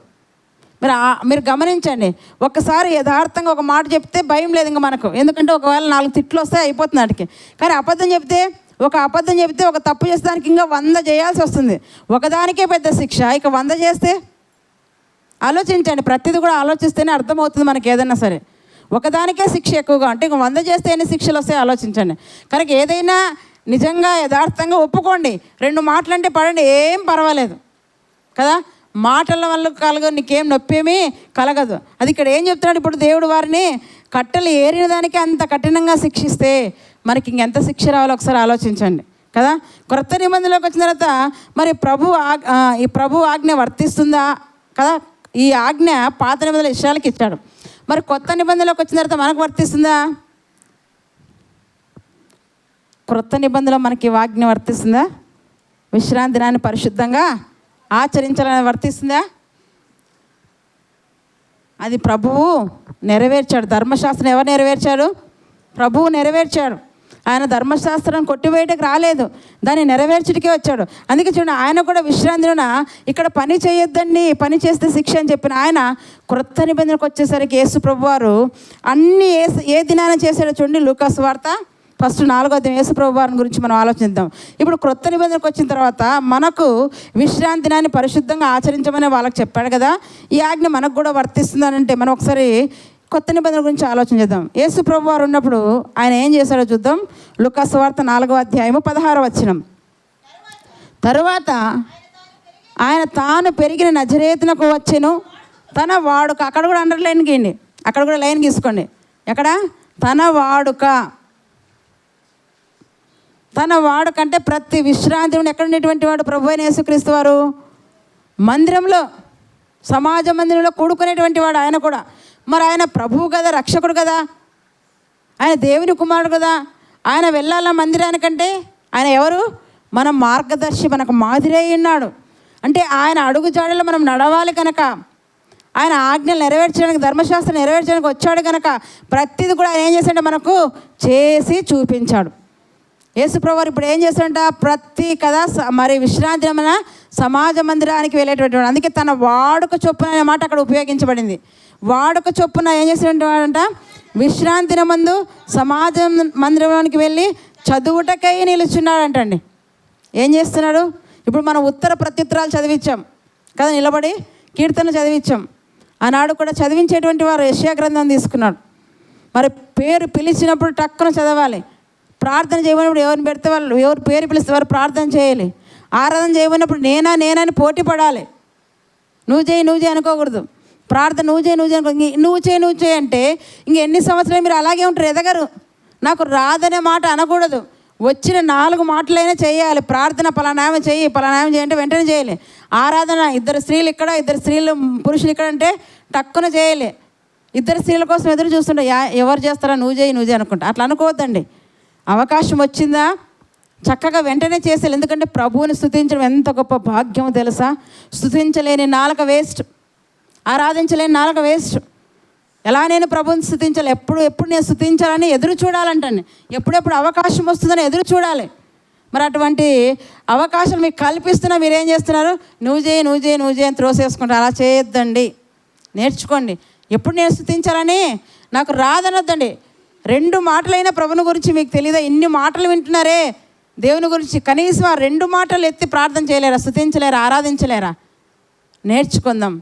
మీరు గమనించండి. ఒక్కసారి యథార్థంగా ఒక మాట చెప్తే భయం లేదు ఇంకా మనకు, ఎందుకంటే ఒకవేళ 4 తిట్లు వస్తే అయిపోతుంది వాటికి. కానీ అబద్ధం చెప్తే ఒక తప్పు చేస్తే దానికి ఇంకా 100 చేయాల్సి వస్తుంది. ఒకదానికే పెద్ద శిక్ష, ఇక 100 చేస్తే ఆలోచించండి. ప్రతిదీ కూడా ఆలోచిస్తేనే అర్థమవుతుంది మనకి ఏదైనా సరే. ఒకదానికే శిక్ష ఎక్కువగా అంటే ఇంక 100 చేస్తే ఎన్ని శిక్షలు వస్తాయి ఆలోచించండి. కనుక ఏదైనా నిజంగా యథార్థంగా ఒప్పుకోండి. 2 మాటలు అంటే పడండి, ఏం పర్వాలేదు కదా. మాటల వల్ల కలగదు, నీకేం నొప్పేమీ కలగదు. అది ఇక్కడ ఏం చెప్తున్నాడు? ఇప్పుడు దేవుడు వారిని కట్టెలు ఏరిన దానికి అంత కఠినంగా శిక్షిస్తే మనకి ఇంకెంత శిక్ష రావాలో ఒకసారి ఆలోచించండి కదా. క్రొత్త నిబంధనలోకి వచ్చిన తర్వాత మరి ఈ ప్రభు ఆజ్ఞ వర్తిస్తుందా కదా. ఈ ఆజ్ఞ పాత నిబంధనల ఇస్రాయేలుకి ఇచ్చాడు. మరి కొత్త నిబంధనలోకి వచ్చిన తర్వాత మనకు వర్తిస్తుందా? క్రొత్త నిబంధనలో మనకి ఆజ్ఞ వర్తిస్తుందా? విశ్రాంతి దినాన్ని పరిశుద్ధంగా ఆచరించాలని వర్తిస్తుందా? అది ప్రభువు నెరవేర్చాడు. ధర్మశాస్త్రం ఎవరు నెరవేర్చాడు? ప్రభువు నెరవేర్చాడు. ఆయన ధర్మశాస్త్రం కొట్టివేయటకు రాలేదు, దాన్ని నెరవేర్చడికే వచ్చాడు. అందుకే చూడండి, ఆయన కూడా విశ్రాంతిన ఇక్కడ పని చేయొద్దండి, పని చేస్తే శిక్ష అని చెప్పిన ఆయన క్రొత్త నిబంధనకు వచ్చేసరికి యేసు ప్రభు వారు అన్నీ ఏ దినాన చేశాడో చూడండి. లూకాసు వార్త ఫస్ట్ 4వ అధ్యాయం యేసు ప్రభు వారిని గురించి మనం ఆలోచిద్దాం. ఇప్పుడు క్రొత్త నిబంధనకు వచ్చిన తర్వాత మనకు విశ్రాంతి దినాన్ని పరిశుద్ధంగా ఆచరించమని వాళ్ళకి చెప్పాడు కదా. ఈ ఆజ్ఞ మనకు కూడా వర్తిస్తుందనంటే మనం ఒకసారి కొత్త నిబంధన గురించి ఆలోచన చేద్దాం. యేసు ప్రభు వారు ఉన్నప్పుడు ఆయన ఏం చేశాడో చూద్దాం. లూకాసు వార్త 4వ అధ్యాయము 16వ వచనం. తరువాత ఆయన తాను పెరిగిన నజరేతునకు వచ్చెను, తన వాడుక. అక్కడ కూడా అండర్లైన్ గీయండి, అక్కడ కూడా లైన్ గీసుకోండి. ఎక్కడ? తన వాడుక. తన వాడుకంటే ప్రతి విశ్రాంతిని ఎక్కడ ఉండేటువంటి వాడు? ప్రభు అయిన యేసుక్రీస్తు వారు మందిరంలో, సమాజ మందిరంలో కూడుకునేటువంటి వాడు ఆయన కూడా. మరి ఆయన ప్రభువు కదా, రక్షకుడు కదా, ఆయన దేవుని కుమారుడు కదా. ఆయన వెళ్ళాల మందిరానికంటే ఆయన ఎవరు? మన మార్గదర్శి, మనకు మాదిరి అయి ఉన్నాడు. అంటే ఆయన అడుగు జాడలో మనం నడవాలి కనుక, ఆయన ఆజ్ఞలు నెరవేర్చడానికి, ధర్మశాస్త్రం నెరవేర్చడానికి వచ్చాడు కనుక ప్రతిది కూడా ఆయన ఏం చేశాడంటే మనకు చేసి చూపించాడు. యేసుప్రభు ఇప్పుడు ఏం చేస్తాడంట? ప్రతి కదా మరి విశ్రాంతి మన సమాజ మందిరానికి వెళ్ళేటువంటి వాడు. అందుకే తన వాడుక చొప్పున అనే మాట అక్కడ ఉపయోగించబడింది. వాడుక చొప్పున ఏం చేసినటువంటి విశ్రాంతి దినమందు సమాజ మందిరానికి వెళ్ళి చదువుటకై నిలుచున్నాడంటండి. ఏం చేస్తున్నాడు? ఇప్పుడు మనం ఉత్తర ప్రత్యుత్తరాలు చదివించాం కదా, నిలబడి కీర్తన చదివించాం. ఆనాడు కూడా చదివించేటువంటి వారు యెషయా గ్రంథం తీసుకున్నాడు. మరి పేరు పిలిచినప్పుడు టక్కున చదవాలి. ప్రార్థన చేయమన్నప్పుడు ఎవరిని పెడితే వాళ్ళు, ఎవరు పేరు పిలిస్తే వారు ప్రార్థన చేయాలి. ఆరాధన చేయమన్నప్పుడు నేనని పోటీ పడాలి. నువ్వు చేయి అనుకోకూడదు. ప్రార్థన నువ్వు చేయి అంటే ఎన్ని సంవత్సరాలు మీరు అలాగే ఉంటారు, ఎదగరు. నాకు రాదనే మాట అనకూడదు. వచ్చిన 4 మాటలైనా చేయాలి. ప్రార్థన పలానామం చేయంటే వెంటనే చేయాలి. ఆరాధన 2 స్త్రీలు ఇక్కడ, 2 స్త్రీలు పురుషులు ఇక్కడ అంటే టక్కున చేయాలి. 2 స్త్రీల కోసం ఎదురు చూస్తుంటే ఎవరు చేస్తారా? నువ్వు చేయి అనుకుంటా. అట్లా అనుకోవద్దండి. అవకాశం వచ్చిందా చక్కగా వెంటనే చేసేయాలి. ఎందుకంటే ప్రభువుని స్తుతించడం ఎంత గొప్ప భాగ్యమో తెలుసా. స్తుతించలేని నాలుక వేస్ట్, ఆరాధించలేని నాలుక వేస్ట్. ఎలా నేను ప్రభువుని స్తుతించాలి, ఎప్పుడు నేను స్తుతించాలని ఎదురు చూడాలంటండి. ఎప్పుడెప్పుడు అవకాశం వస్తుందని ఎదురు చూడాలి. మరి అటువంటి అవకాశం మీకు కల్పిస్తున్నా మీరేం చేస్తున్నారు? నువ్వు చేయి అని త్రోసేసుకుంటారు. అలా చేయొద్దండి, నేర్చుకోండి. ఎప్పుడు నేను స్తుతించాలని నాకు రాదనొద్దండి. 2 మాటలైనా ప్రభుని గురించి మీకు తెలియదా? ఇన్ని మాటలు వింటున్నారే దేవుని గురించి, కనీసం ఆ 2 మాటలు ఎత్తి ప్రార్థన చేయలేరా? స్తుతించలేరా? ఆరాధించలేరా? నేర్చుకుందాం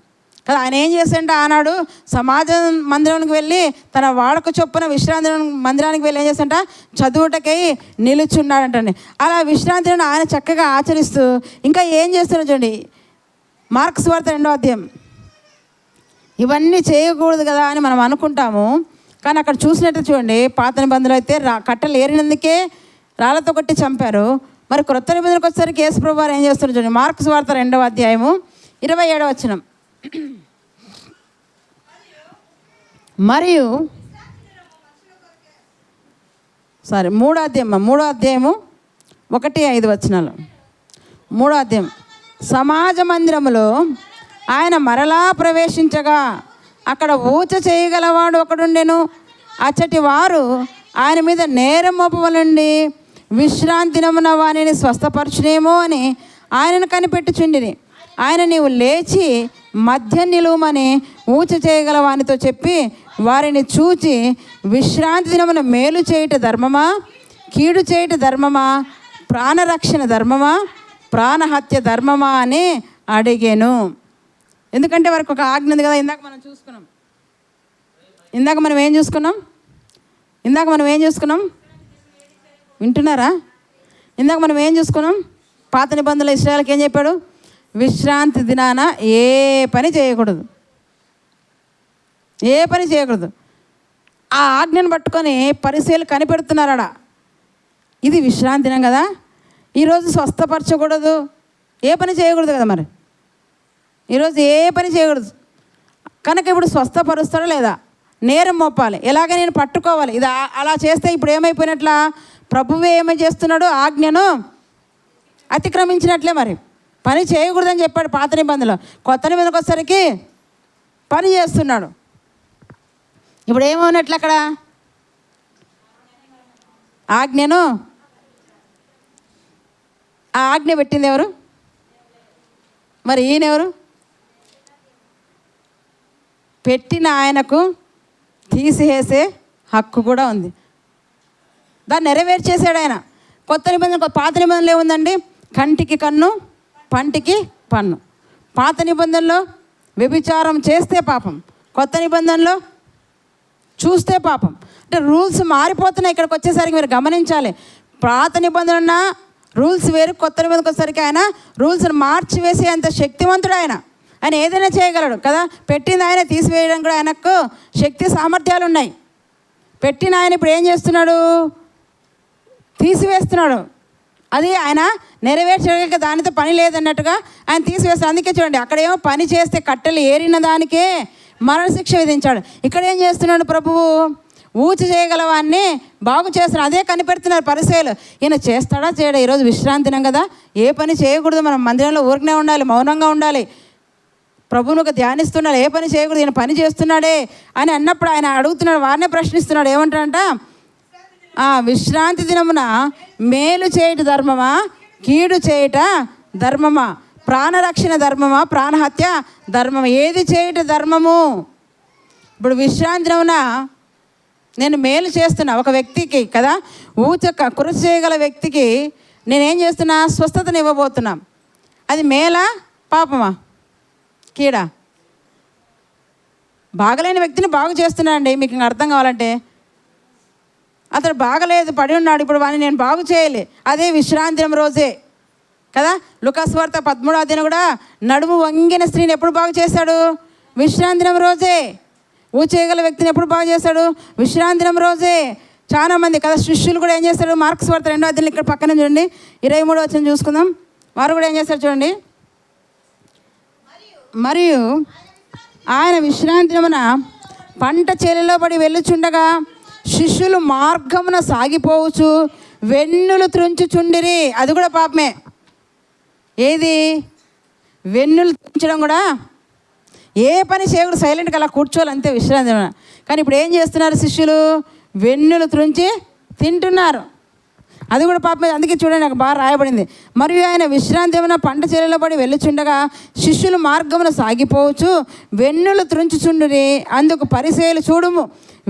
కదా. ఆయన ఏం చేశాడంటే ఆనాడు సమాజ మందిరానికి వెళ్ళి తన వాడక చొప్పున విశ్రాంతి మందిరానికి వెళ్ళి ఏం చేశాడంట? చదువుటకై నిలుచున్నాడంటండి. అలా విశ్రాంతిని ఆయన చక్కగా ఆచరిస్తూ ఇంకా ఏం చేస్తున్నాడు చూడండి. మార్క్స్ వార్త 2వ అధ్యాయం. ఇవన్నీ చేయకూడదు కదా అని మనం అనుకుంటాము, కానీ అక్కడ చూసినట్టు చూడండి. పాత నిబంధనలు అయితే కట్టెలు ఏరినందుకే రాళ్ళతో కొట్టి చంపారు. మరి క్రొత్త నిబంధనకు వచ్చేసరికి యేసు ప్రభువు వారు ఏం చేస్తున్నారు చూడండి. మార్క్స్ వార్త 2వ అధ్యాయము 27వ వచనం. మరియు 3వ అధ్యాయము 1-5 వచనాలు. 3వ అధ్యాయం. సమాజ మందిరములో ఆయన మరలా ప్రవేశించగా అక్కడ ఊచ చేయగలవాడు ఒకడుండెను. అచ్చటి వారు ఆయన మీద నేరం మోపవలండి విశ్రాంతి దినమున వానిని స్వస్థపరచునేమో అని ఆయనను కనిపెట్టుచుండిని. ఆయన నీవు లేచి మధ్య నిలువమని ఊచ చేయగల వానితో చెప్పి వారిని చూచి, విశ్రాంతి దినమున మేలు చేయుట ధర్మమా, కీడు చేయుట ధర్మమా, ప్రాణరక్షణ ధర్మమా, ప్రాణహత్య ధర్మమా అని అడిగాను. ఎందుకంటే వారికి ఒక ఆజ్ఞ ఉంది కదా. ఇందాక మనం ఏం చూసుకున్నాం? వింటున్నారా? ఇందాక మనం ఏం చూసుకున్నాం? పాత నిబంధనలు ఇశ్రాయేలుకి ఏం చెప్పాడు? విశ్రాంతి దినాన ఏ పని చేయకూడదు. ఆ ఆజ్ఞను పట్టుకొని పరిశీలు కనిపెడుతున్నారడా. ఇది విశ్రాంతి దినం కదా. ఈరోజు స్వస్థపరచకూడదు, ఏ పని చేయకూడదు కదా. మరి ఈరోజు ఏ పని చేయకూడదు కనుక ఇప్పుడు స్వస్థపరుస్తాడా లేదా, నేరం మోపాలి, ఎలాగ నేను పట్టుకోవాలి. ఇది అలా చేస్తే ఇప్పుడు ఏమైపోయినట్లా, ప్రభువే ఏమై చేస్తున్నాడు, ఆజ్ఞను అతిక్రమించినట్లే. మరి పని చేయకూడదని చెప్పాడు పాత నిబంధనలో, కొత్త నిబంధనకు వచ్చేసరికి పని చేస్తున్నాడు. ఇప్పుడు ఏమవునట్లు అక్కడ ఆజ్ఞను, ఆ ఆజ్ఞ పెట్టింది ఎవరు, మరి ఈయనెవరు, పెట్టిన ఆయనకు తీసివేసే హక్కు కూడా ఉంది. దాన్ని నెరవేర్చేసాడు ఆయన. కొత్త నిబంధన, పాత నిబంధనలు ఏముందండి, కంటికి కన్ను పంటికి పన్ను. పాత నిబంధనలో వ్యభిచారం చేస్తే పాపం, కొత్త నిబంధనలో చూస్తే పాపం. అంటే రూల్స్ మారిపోతున్నాయి. ఇక్కడికి వచ్చేసరికి మీరు గమనించాలి, పాత నిబంధన రూల్స్ వేరు, కొత్త నిబంధనకు వచ్చేసరికి ఆయన రూల్స్ని మార్చివేసే అంత శక్తివంతుడు ఆయన. ఆయన ఏదైనా చేయగలడు కదా. పెట్టింది ఆయన, తీసివేయడం కూడా ఆయనకు శక్తి సామర్థ్యాలు ఉన్నాయి. పెట్టిన ఆయన ఇప్పుడు ఏం చేస్తున్నాడు, తీసివేస్తున్నాడు. అది ఆయన నెరవేర్చగలిగే, దానితో పని లేదన్నట్టుగా ఆయన తీసివేస్తాడు. అందుకే చూడండి, అక్కడేమో పని చేస్తే కట్టెలు ఏరిన దానికే మరణశిక్ష విధించాడు. ఇక్కడ ఏం చేస్తున్నాడు ప్రభువు, ఊచి చేయగలవాన్ని బాగు చేస్తున్నాడు. అదే కనిపెడుతున్నారు పరిసయ్యులు. ఈయన చేస్తాడా చేయడా. ఈరోజు విశ్రాంతి దినం కదా, ఏ పని చేయకూడదు. మనం మందిరంలో ఊరికనే ఉండాలి, మౌనంగా ఉండాలి, ప్రభువును ధ్యానిస్తున్నాడు, ఏ పని చేయకూడదు. ఈయన పని చేస్తున్నాడే అని అన్నప్పుడు ఆయన అడుగుతున్నాడు, వారినే ప్రశ్నిస్తున్నాడు. ఏమంటాడంట, విశ్రాంతి దినమున మేలు చేయుట ధర్మమా, కీడు చేయుట ధర్మమా, ప్రాణరక్షణ ధర్మమా, ప్రాణహత్య ధర్మమా, ఏది చేయుట ధర్మము. ఇప్పుడు విశ్రాంతి దినమున నేను మేలు చేస్తున్నా ఒక వ్యక్తికి కదా, కృషి చేయగల వ్యక్తికి నేనేం చేస్తున్నా, స్వస్థతను ఇవ్వబోతున్నా. అది మేలా పాపమా, కీడా? బాగలేని వ్యక్తిని బాగు చేస్తున్నానండి. మీకు ఇంకా అర్థం కావాలంటే, అతడు బాగలేదు, పడి ఉన్నాడు, ఇప్పుడు వాడిని నేను బాగు చేయాలి. అదే విశ్రాంతి దినం రోజే కదా. లూకాసు వార్త 13వ అధ్యాయం కూడా నడుము వంగిన స్త్రీని ఎప్పుడు బాగు చేశాడు, విశ్రాంతి దినం రోజే. చేయగల వ్యక్తిని ఎప్పుడు బాగు చేశాడు, విశ్రాంతి దినం రోజే. చాలామంది కదా శిష్యులు కూడా ఏం చేస్తారు, మార్క్స్ వార్త 2వ అధ్యాయం ఇక్కడ పక్కన చూడండి, 23వ వచనం చూసుకుందాం. వారు కూడా ఏం చేస్తారు చూడండి. మరియు ఆయన విశ్రాంతి దినమున పంట చేలలో పడి వెళ్ళుచుండగా శిష్యులు మార్గమున సాగిపోవచ్చు వెన్నులు త్రుంచుచుండిరి. అది కూడా పాపమే. ఏది, వెన్నులు త్రుంచడం కూడా. ఏ పని చేయకూడదు, సైలెంట్గా అలా కూర్చోవాలి అంతే విశ్రాంతి. కానీ ఇప్పుడు ఏం చేస్తున్నారు శిష్యులు, వెన్నులు త్రుంచి తింటున్నారు. అది కూడా పాపమే. అందుకే చూడండి, నాకు బాగా రాయబడింది. మరియు ఆయన విశ్రాంతి ఏమైనా పంట చేలలో పడి వెళ్ళుచుండగా శిష్యులు మార్గమున సాగిపోవచ్చు వెన్నులు త్రుంచుచుండుని. అందుకు పరిసయ్యులు, చూడుము,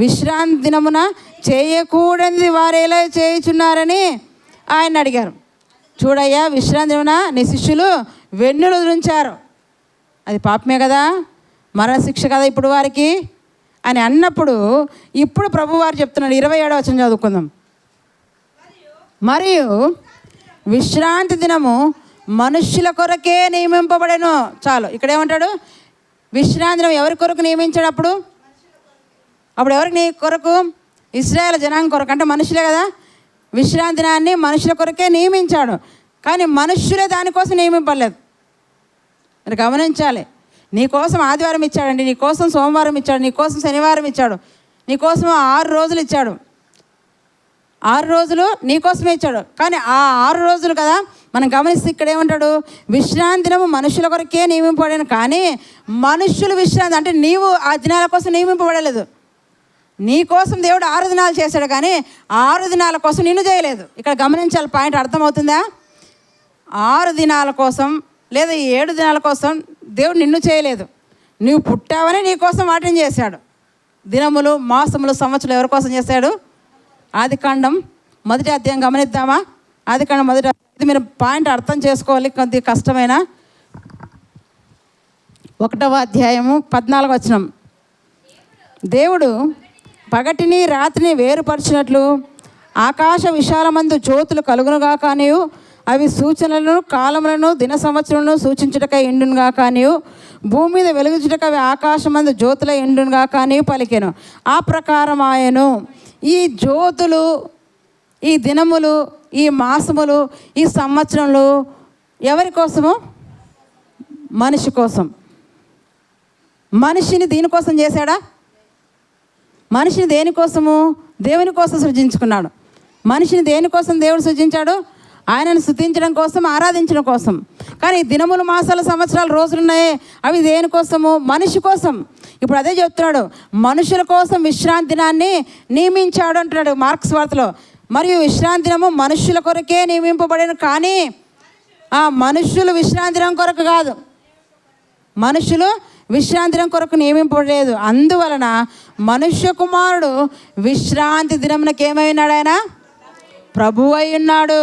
విశ్రాంతి దినమున చేయకూడనిది వారు ఎలా చేయుచున్నారని ఆయన అడిగారు. చూడయ్యా, విశ్రాంతి దినమున నీ శిష్యులు వెన్నులు త్రుంచారు, అది పాపమే కదా, మరణశిక్ష కదా ఇప్పుడు వారికి అని అన్నప్పుడు, ఇప్పుడు ప్రభువారు చెప్తున్నాడు. 27వ వచనం చదువుకుందాం. మరియు విశ్రాంతి దినము మనుష్యుల కొరకే నియమింపబడెను. చాలు, ఇక్కడ ఏమంటాడు, విశ్రాంతి దినం ఎవరి కొరకు నియమించాడు అప్పుడు ఎవరికి కొరకు, ఇశ్రాయేలు జనాంగం కొరకు, అంటే మనుషులే కదా. విశ్రాంతి దినాన్ని మనుషుల కొరకే నియమించాడు, కానీ మనుష్యులే దానికోసం నియమింపలేదు. మీరు గమనించాలి, నీకోసం ఆదివారం ఇచ్చాడండి, నీకోసం సోమవారం ఇచ్చాడు, నీకోసం శనివారం ఇచ్చాడు, నీకోసం 6 రోజులు ఇచ్చాడు. 6 రోజులు నీకోసమే ఇచ్చాడు. కానీ ఆ 6 రోజులు కదా మనం గమనిస్తే ఇక్కడ ఏమంటాడు, విశ్రాంతి దినము మనుషుల కొరకే నియమింపబడాను, కానీ మనుషులు విశ్రాంతి అంటే నీవు ఆ దినాల కోసం నియమింపబడలేదు. నీ కోసం దేవుడు 6 దినాలు చేశాడు, కానీ 6 దినాల కోసం నిన్ను చేయలేదు. ఇక్కడ గమనించాలి, పాయింట్ అర్థమవుతుందా? 6 దినాల కోసం లేదా 7 దినాల కోసం దేవుడు నిన్ను చేయలేదు. నువ్వు పుట్టావని నీ కోసం వాటిని చేశాడు. దినములు, మాసములు, సంవత్సరాలు ఎవరి కోసం చేశాడు? ఆదికాండం 1వ అధ్యాయం గమనిద్దామా? ఆదికాండం 1వ అధ్యాయం. ఇది మీరు పాయింట్ అర్థం చేసుకోవాలి, కొద్ది కష్టమైన. 1వ అధ్యాయము 14వ వచనం. దేవుడు పగటిని రాత్రిని వేరుపరిచినట్లు ఆకాశ విశాలమందు జ్యోతులు కలుగునుగా కానియు, అవి సూచనలను, కాలములను, దిన సంవత్సరములను సూచించుటకై ఎండునుగా కానియు, భూమి మీద వెలుగుచుటకు అవి ఆకాశమందు జ్యోతుల ఎండునుగా కానియు పలికెను. ఆ ప్రకారం ఆయను. ఈ జ్యోతులు, ఈ దినములు ఈ మాసములు, ఈ సంవత్సరంలో ఎవరి కోసము? మనిషి కోసం. మనిషిని దీనికోసం చేశాడా? మనిషిని దేనికోసము? దేవుని కోసం సృజించుకున్నాడు. మనిషిని దేనికోసం దేవుడు సృజించాడు? ఆయనను స్తుతించడం కోసం, ఆరాధించడం కోసం. కానీ దినములు, మాసాలు, సంవత్సరాలు, రోజులున్నాయే, అవి దేనికోసము? మనిషి కోసం. ఇప్పుడు అదే చెప్తున్నాడు, మనుషుల కోసం విశ్రాంతి దినాన్ని నియమించాడు అంటున్నాడు మార్క్స్ వార్తలో. మరియు విశ్రాంతి దినము మనుషుల కొరకే నియమింపబడిన, కానీ ఆ మనుషులు విశ్రాంతి దినం కొరకు కాదు, మనుషులు విశ్రాంతి దినం కొరకు నియమింపబడలేదు. అందువలన మనుష్య కుమారుడు విశ్రాంతి దినమునకు ఏమైనాడు? ఆయన ప్రభువు అయి ఉన్నాడు.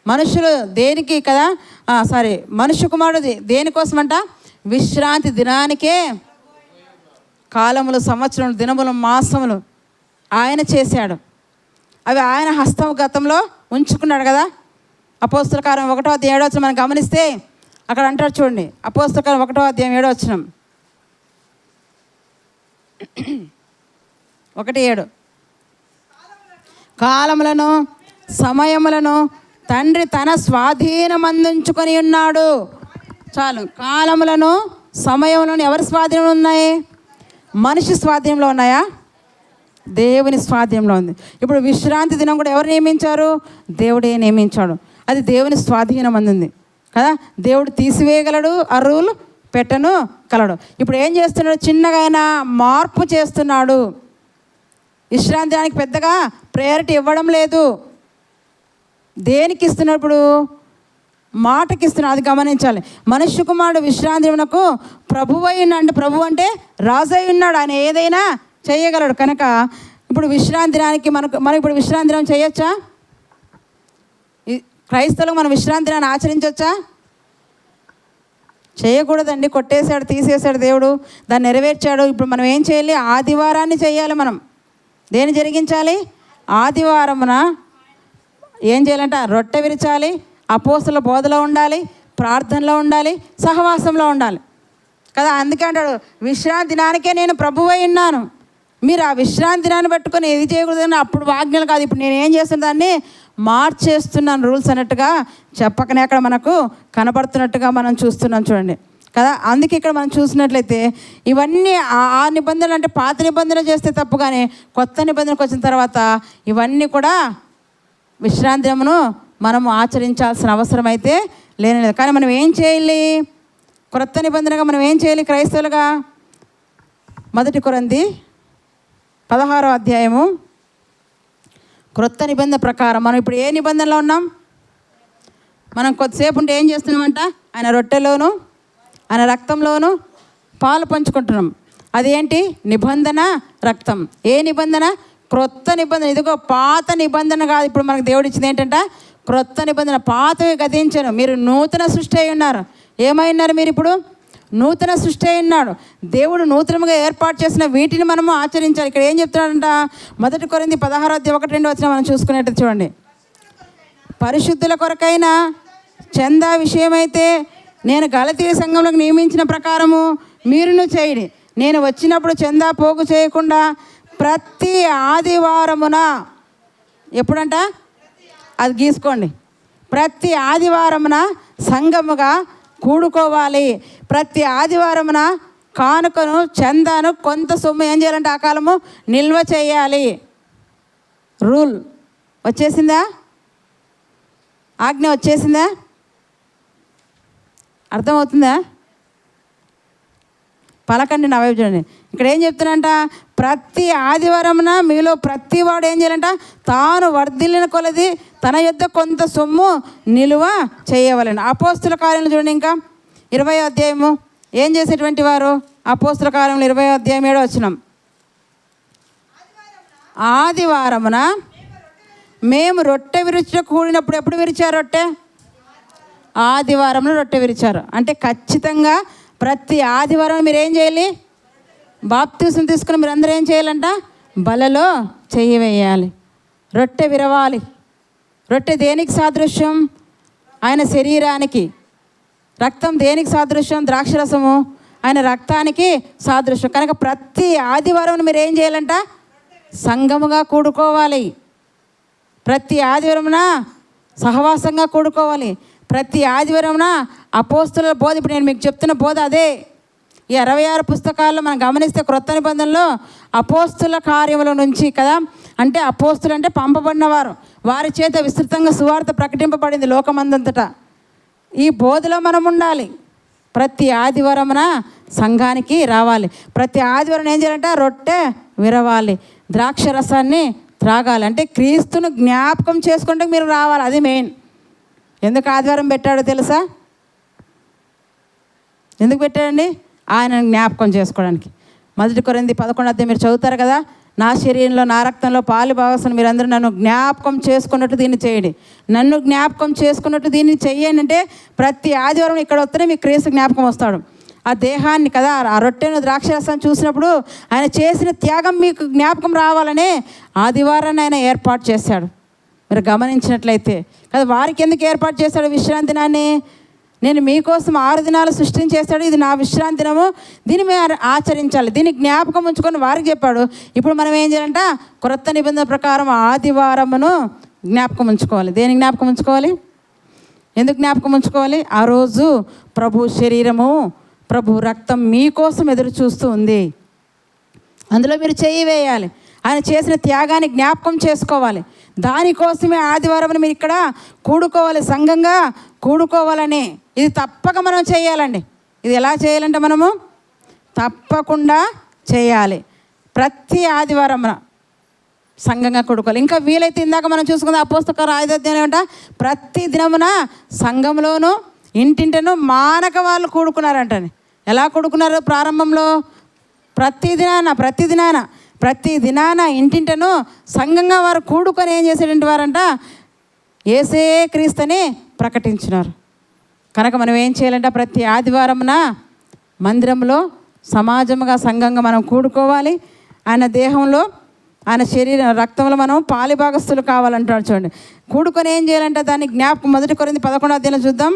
మనుషులు దేనికి కదా, మనుష్య కుమారుడు దేనికోసమంట? విశ్రాంతి దినానికే. కాలములు, సంవత్సరములు, దినములు, మాసములు ఆయన చేశాడు. అవి ఆయన హస్తగతంలో ఉంచుకున్నాడు కదా. అపోస్తల కార్యం 1:7 మనం గమనిస్తే అక్కడ అంటారు చూడండి. అపోస్తల కార్యం 1:7 1:7 కాలములను, సమయములను తండ్రి తన స్వాధీనమందుంచుకొని ఉన్నాడు. చాలు. కాలములను, సమయములను ఎవరి స్వాధీనంలో ఉన్నాయి? మనిషి స్వాధీనంలో ఉన్నాయా? దేవుని స్వాధీనంలో ఉంది. ఇప్పుడు విశ్రాంతి దినం కూడా ఎవరు నియమించారు? దేవుడే నియమించాడు. అది దేవుని స్వాధీనం అందింది కదా. దేవుడు తీసివేయగలడు, ఆ రూల్ పెట్టను కలడు. ఇప్పుడు ఏం చేస్తున్నాడు? చిన్నగా ఆయన మార్పు చేస్తున్నాడు. విశ్రాంతి దినానికి పెద్దగా ప్రయారిటీ ఇవ్వడం లేదు. దేనికి ఇస్తున్నాడు? ఇప్పుడు మాటకి ఇస్తున్నాడు. అది గమనించాలి. మనుష్య కుమారుడు విశ్రాంతి దినమునకు ప్రభువు అయి ఉన్నాడు. అంటే ప్రభు అంటే రాజు అయి ఉన్నాడు. ఆయన ఏదైనా చేయగలడు. కనుక ఇప్పుడు విశ్రాంతి దినానికి మనం ఇప్పుడు విశ్రాంతి దినం చేయొచ్చా? క్రైస్తవులకు మనం విశ్రాంతి దినాన్ని ఆచరించవచ్చా? చేయకూడదండి. కొట్టేశాడు, తీసేశాడు దేవుడు, దాన్ని నెరవేర్చాడు. ఇప్పుడు మనం ఏం చేయాలి? ఆదివారాన్ని చేయాలి. మనం దేన్ని జరిగించాలి? ఆదివారమున ఏం చేయాలంట? రొట్టె విరిచాలి, అపోస్తల బోధలో ఉండాలి, ప్రార్థనలో ఉండాలి, సహవాసంలో ఉండాలి కదా. అందుకే అంటాడు, విశ్రాంతి దినానికే నేను ప్రభువు అయి ఉన్నాను. మీరు ఆ విశ్రాంతి దినాన్ని పెట్టుకొని ఏది చేయకూడదని అప్పుడు ఆజ్ఞలు కాదు. ఇప్పుడు నేను ఏం చేస్తున్న దాన్ని మార్చేస్తున్నాను రూల్స్ అన్నట్టుగా చెప్పకనే అక్కడ మనకు కనపడుతున్నట్టుగా మనం చూస్తున్నాం చూడండి కదా. అందుకే ఇక్కడ మనం చూసినట్లయితే ఇవన్నీ ఆ నిబంధనలు అంటే పాత నిబంధనలు చేస్తే తప్పు, కానీ కొత్త నిబంధనకు వచ్చిన తర్వాత ఇవన్నీ కూడా విశ్రాంతి దినమును మనము ఆచరించాల్సిన అవసరం అయితే లేనేలేదు. కానీ మనం ఏం చేయాలి? క్రొత్త నిబంధనగా మనం ఏం చేయాలి క్రైస్తవులుగా? 1 కొరింథీ 16 క్రొత్త నిబంధన ప్రకారం మనం ఇప్పుడు ఏ నిబంధనలో ఉన్నాం? మనం కొద్దిసేపు ఉంటే ఏం చేస్తున్నామంట? ఆయన రొట్టెలోను, ఆయన రక్తంలోను పాలు పంచుకుంటున్నాం. అదేంటి? నిబంధన రక్తం. ఏ నిబంధన? క్రొత్త నిబంధన. ఇదిగో పాత నిబంధన కాదు. ఇప్పుడు మనకు దేవుడు ఇచ్చింది ఏంటంట? క్రొత్త నిబంధన. పాతవి గతించను, మీరు నూతన సృష్టి అయి ఉన్నారు. ఏమై ఉన్నారు మీరు? ఇప్పుడు నూతన సృష్టి అయి ఉన్నాడు. దేవుడు నూతనంగా ఏర్పాటు చేసిన వీటిని మనము ఆచరించాలి. ఇక్కడ ఏం చెప్తున్నాడంట? 1 కొరింథీ 16:1-2 మనం చూసుకునేట్టు చూడండి. పరిశుద్ధుల కొరకైన చందా విషయమైతే నేను గలతీయ సంఘంలోకి నియమించిన ప్రకారము మీరును చేయండి. నేను వచ్చినప్పుడు చందా పోగు చేయకుండా ప్రతి ఆదివారమున, ఎప్పుడంట? అది గీసుకోండి. ప్రతి ఆదివారమున సంఘముగా కూడుకోవాలి. ప్రతి ఆదివారమున కానుకను, చందాను, కొంత సొమ్ము ఏం చేయాలంటే ఆ కాలము నిల్వ చేయాలి. రూల్ వచ్చేసిందా? ఆజ్ఞ వచ్చేసిందా? అర్థమవుతుందా? పలకండి నా వైపు చూడండి. ఇక్కడ ఏం చెప్తున్నానంట? ప్రతి ఆదివారమున మీలో ప్రతి వాడు ఏం చేయాలంట? తాను వర్ధిల్లిన కొలది తన యొద్ద కొంత సొమ్ము నిలువ చేయవలెను. అపోస్తుల కార్యాలు చూడండి. ఇంకా 20వ ఏం చేసేటువంటి వారు? అపోస్తుల కార్యములు 20:7 ఆదివారమున మేము రొట్టె విరుచుట కూడినప్పుడు. ఎప్పుడు విరిచారు రొట్టె? ఆదివారంలో రొట్టె విరిచారు. అంటే ఖచ్చితంగా ప్రతి ఆదివారం మీరు ఏం చేయాలి? బాప్తిసం తీసుకుని మీరు అందరూ ఏం చేయాలంట? బలలో చెయ్యి వేయాలి, రొట్టె విరవాలి. రొట్టె దేనికి సాదృశ్యం? ఆయన శరీరానికి. రక్తం దేనికి సాదృశ్యం? ద్రాక్షరసము ఆయన రక్తానికి సాదృశ్యం. కనుక ప్రతి ఆదివారం మీరు ఏం చేయాలంట? సంఘముగా కూడుకోవాలి. ప్రతి ఆదివారమున సహవాసంగా కూడుకోవాలి. ప్రతి ఆదివారమున అపోస్తుల బోధ, ఇప్పుడు నేను మీకు చెప్తున్న బోధ అదే. ఈ 66 పుస్తకాల్లో మనం గమనిస్తే క్రొత్త నిబంధనలో అపోస్తుల కార్యముల నుంచి కదా, అంటే అపోస్తులు అంటే పంపబడినవారు, వారి చేత విస్తృతంగా సువార్త ప్రకటింపబడింది లోకమందంతటా. ఈ బోధలో మనం ఉండాలి. ప్రతి ఆదివారమున సంఘానికి రావాలి. ప్రతి ఆదివారం ఏం చేయాలంటే రొట్టె విరవాలి, ద్రాక్ష రసాన్ని త్రాగాలి. అంటే క్రీస్తును జ్ఞాపకం చేసుకుంటే మీరు రావాలి. అది మెయిన్. ఎందుకు ఆదివారం పెట్టాడో తెలుసా? ఎందుకు పెట్టాడండి? ఆయన జ్ఞాపకం చేసుకోవడానికి. 1 కొరింథీ 11 మీరు చదువుతారు కదా, నా శరీరంలో నా రక్తంలో పాలు భాగస్వాములు మీరందరూ నన్ను జ్ఞాపకం చేసుకున్నట్టు దీన్ని చేయండి. నన్ను జ్ఞాపకం చేసుకున్నట్టు దీన్ని చెయ్యండి అంటే ప్రతి ఆదివారం ఇక్కడ వస్తేనే మీకు క్రీస్తు జ్ఞాపకం వస్తాడు. ఆ దేహాన్ని కదా, ఆ రొట్టెను ద్రాక్షరసాన్ని చూసినప్పుడు ఆయన చేసిన త్యాగం మీకు జ్ఞాపకం రావాలనే ఆదివారాన్ని ఆయన ఏర్పాటు చేశాడు. మీరు గమనించినట్లయితే కదా, వారికి ఎందుకు ఏర్పాటు చేశాడు విశ్రాంతి దినాన్ని? నేను మీకోసం 6 దినాలు సృష్టించేస్తాడు, ఇది నా విశ్రాంతి దినము, దీన్ని మేము ఆచరించాలి, దీన్ని జ్ఞాపకం ఉంచుకొని వారికి చెప్పాడు. ఇప్పుడు మనం ఏం చేయాలంట? క్రొత్త నిబంధన ప్రకారం ఆదివారమును జ్ఞాపకం ఉంచుకోవాలి. దేని జ్ఞాపకం ఉంచుకోవాలి? ఎందుకు జ్ఞాపకం ఉంచుకోవాలి? ఆ రోజు ప్రభు శరీరము, ప్రభు రక్తం మీకోసం ఎదురు చూస్తూ ఉంది. అందులో మీరు చెయ్యి వేయాలి. ఆయన చేసిన త్యాగాన్ని జ్ఞాపకం చేసుకోవాలి. దానికోసమే ఆదివారం మీరు ఇక్కడ కూడుకోవాలి, సంఘంగా కూడుకోవాలని. ఇది తప్పక మనం చేయాలండి. ఇది ఎలా చేయాలంటే మనము తప్పకుండా చేయాలి. ప్రతి ఆదివారం సంఘంగా కూడుకోవాలి. ఇంకా వీలైతే ఇందాక మనం చూసుకుందాం అపోస్తల ఆదివారం ఏమంట, ప్రతి దినమున సంఘంలోనూ ఇంటింటను మానక వాళ్ళు కూడుకున్నారంటని. ఎలా కూడుకున్నారు? ప్రారంభంలో ప్రతి దినాన ఇంటింటను సంఘంగా వారు కూడుకొని ఏం చేసేటువంటి వారంట? యేసే క్రీస్తుని ప్రకటించినారు. కనుక మనం ఏం చేయాలంటే ప్రతి ఆదివారమున మందిరంలో సమాజముగా సంఘంగా మనం కూడుకోవాలి. ఆయన దేహంలో, ఆయన శరీర రక్తంలో మనం పాలిభాగస్తులు కావాలంటాడు. చూడండి, కూడుకొని ఏం చేయాలంటే దాన్ని జ్ఞాపకం. 1 కొరింథీ 11 చూద్దాం.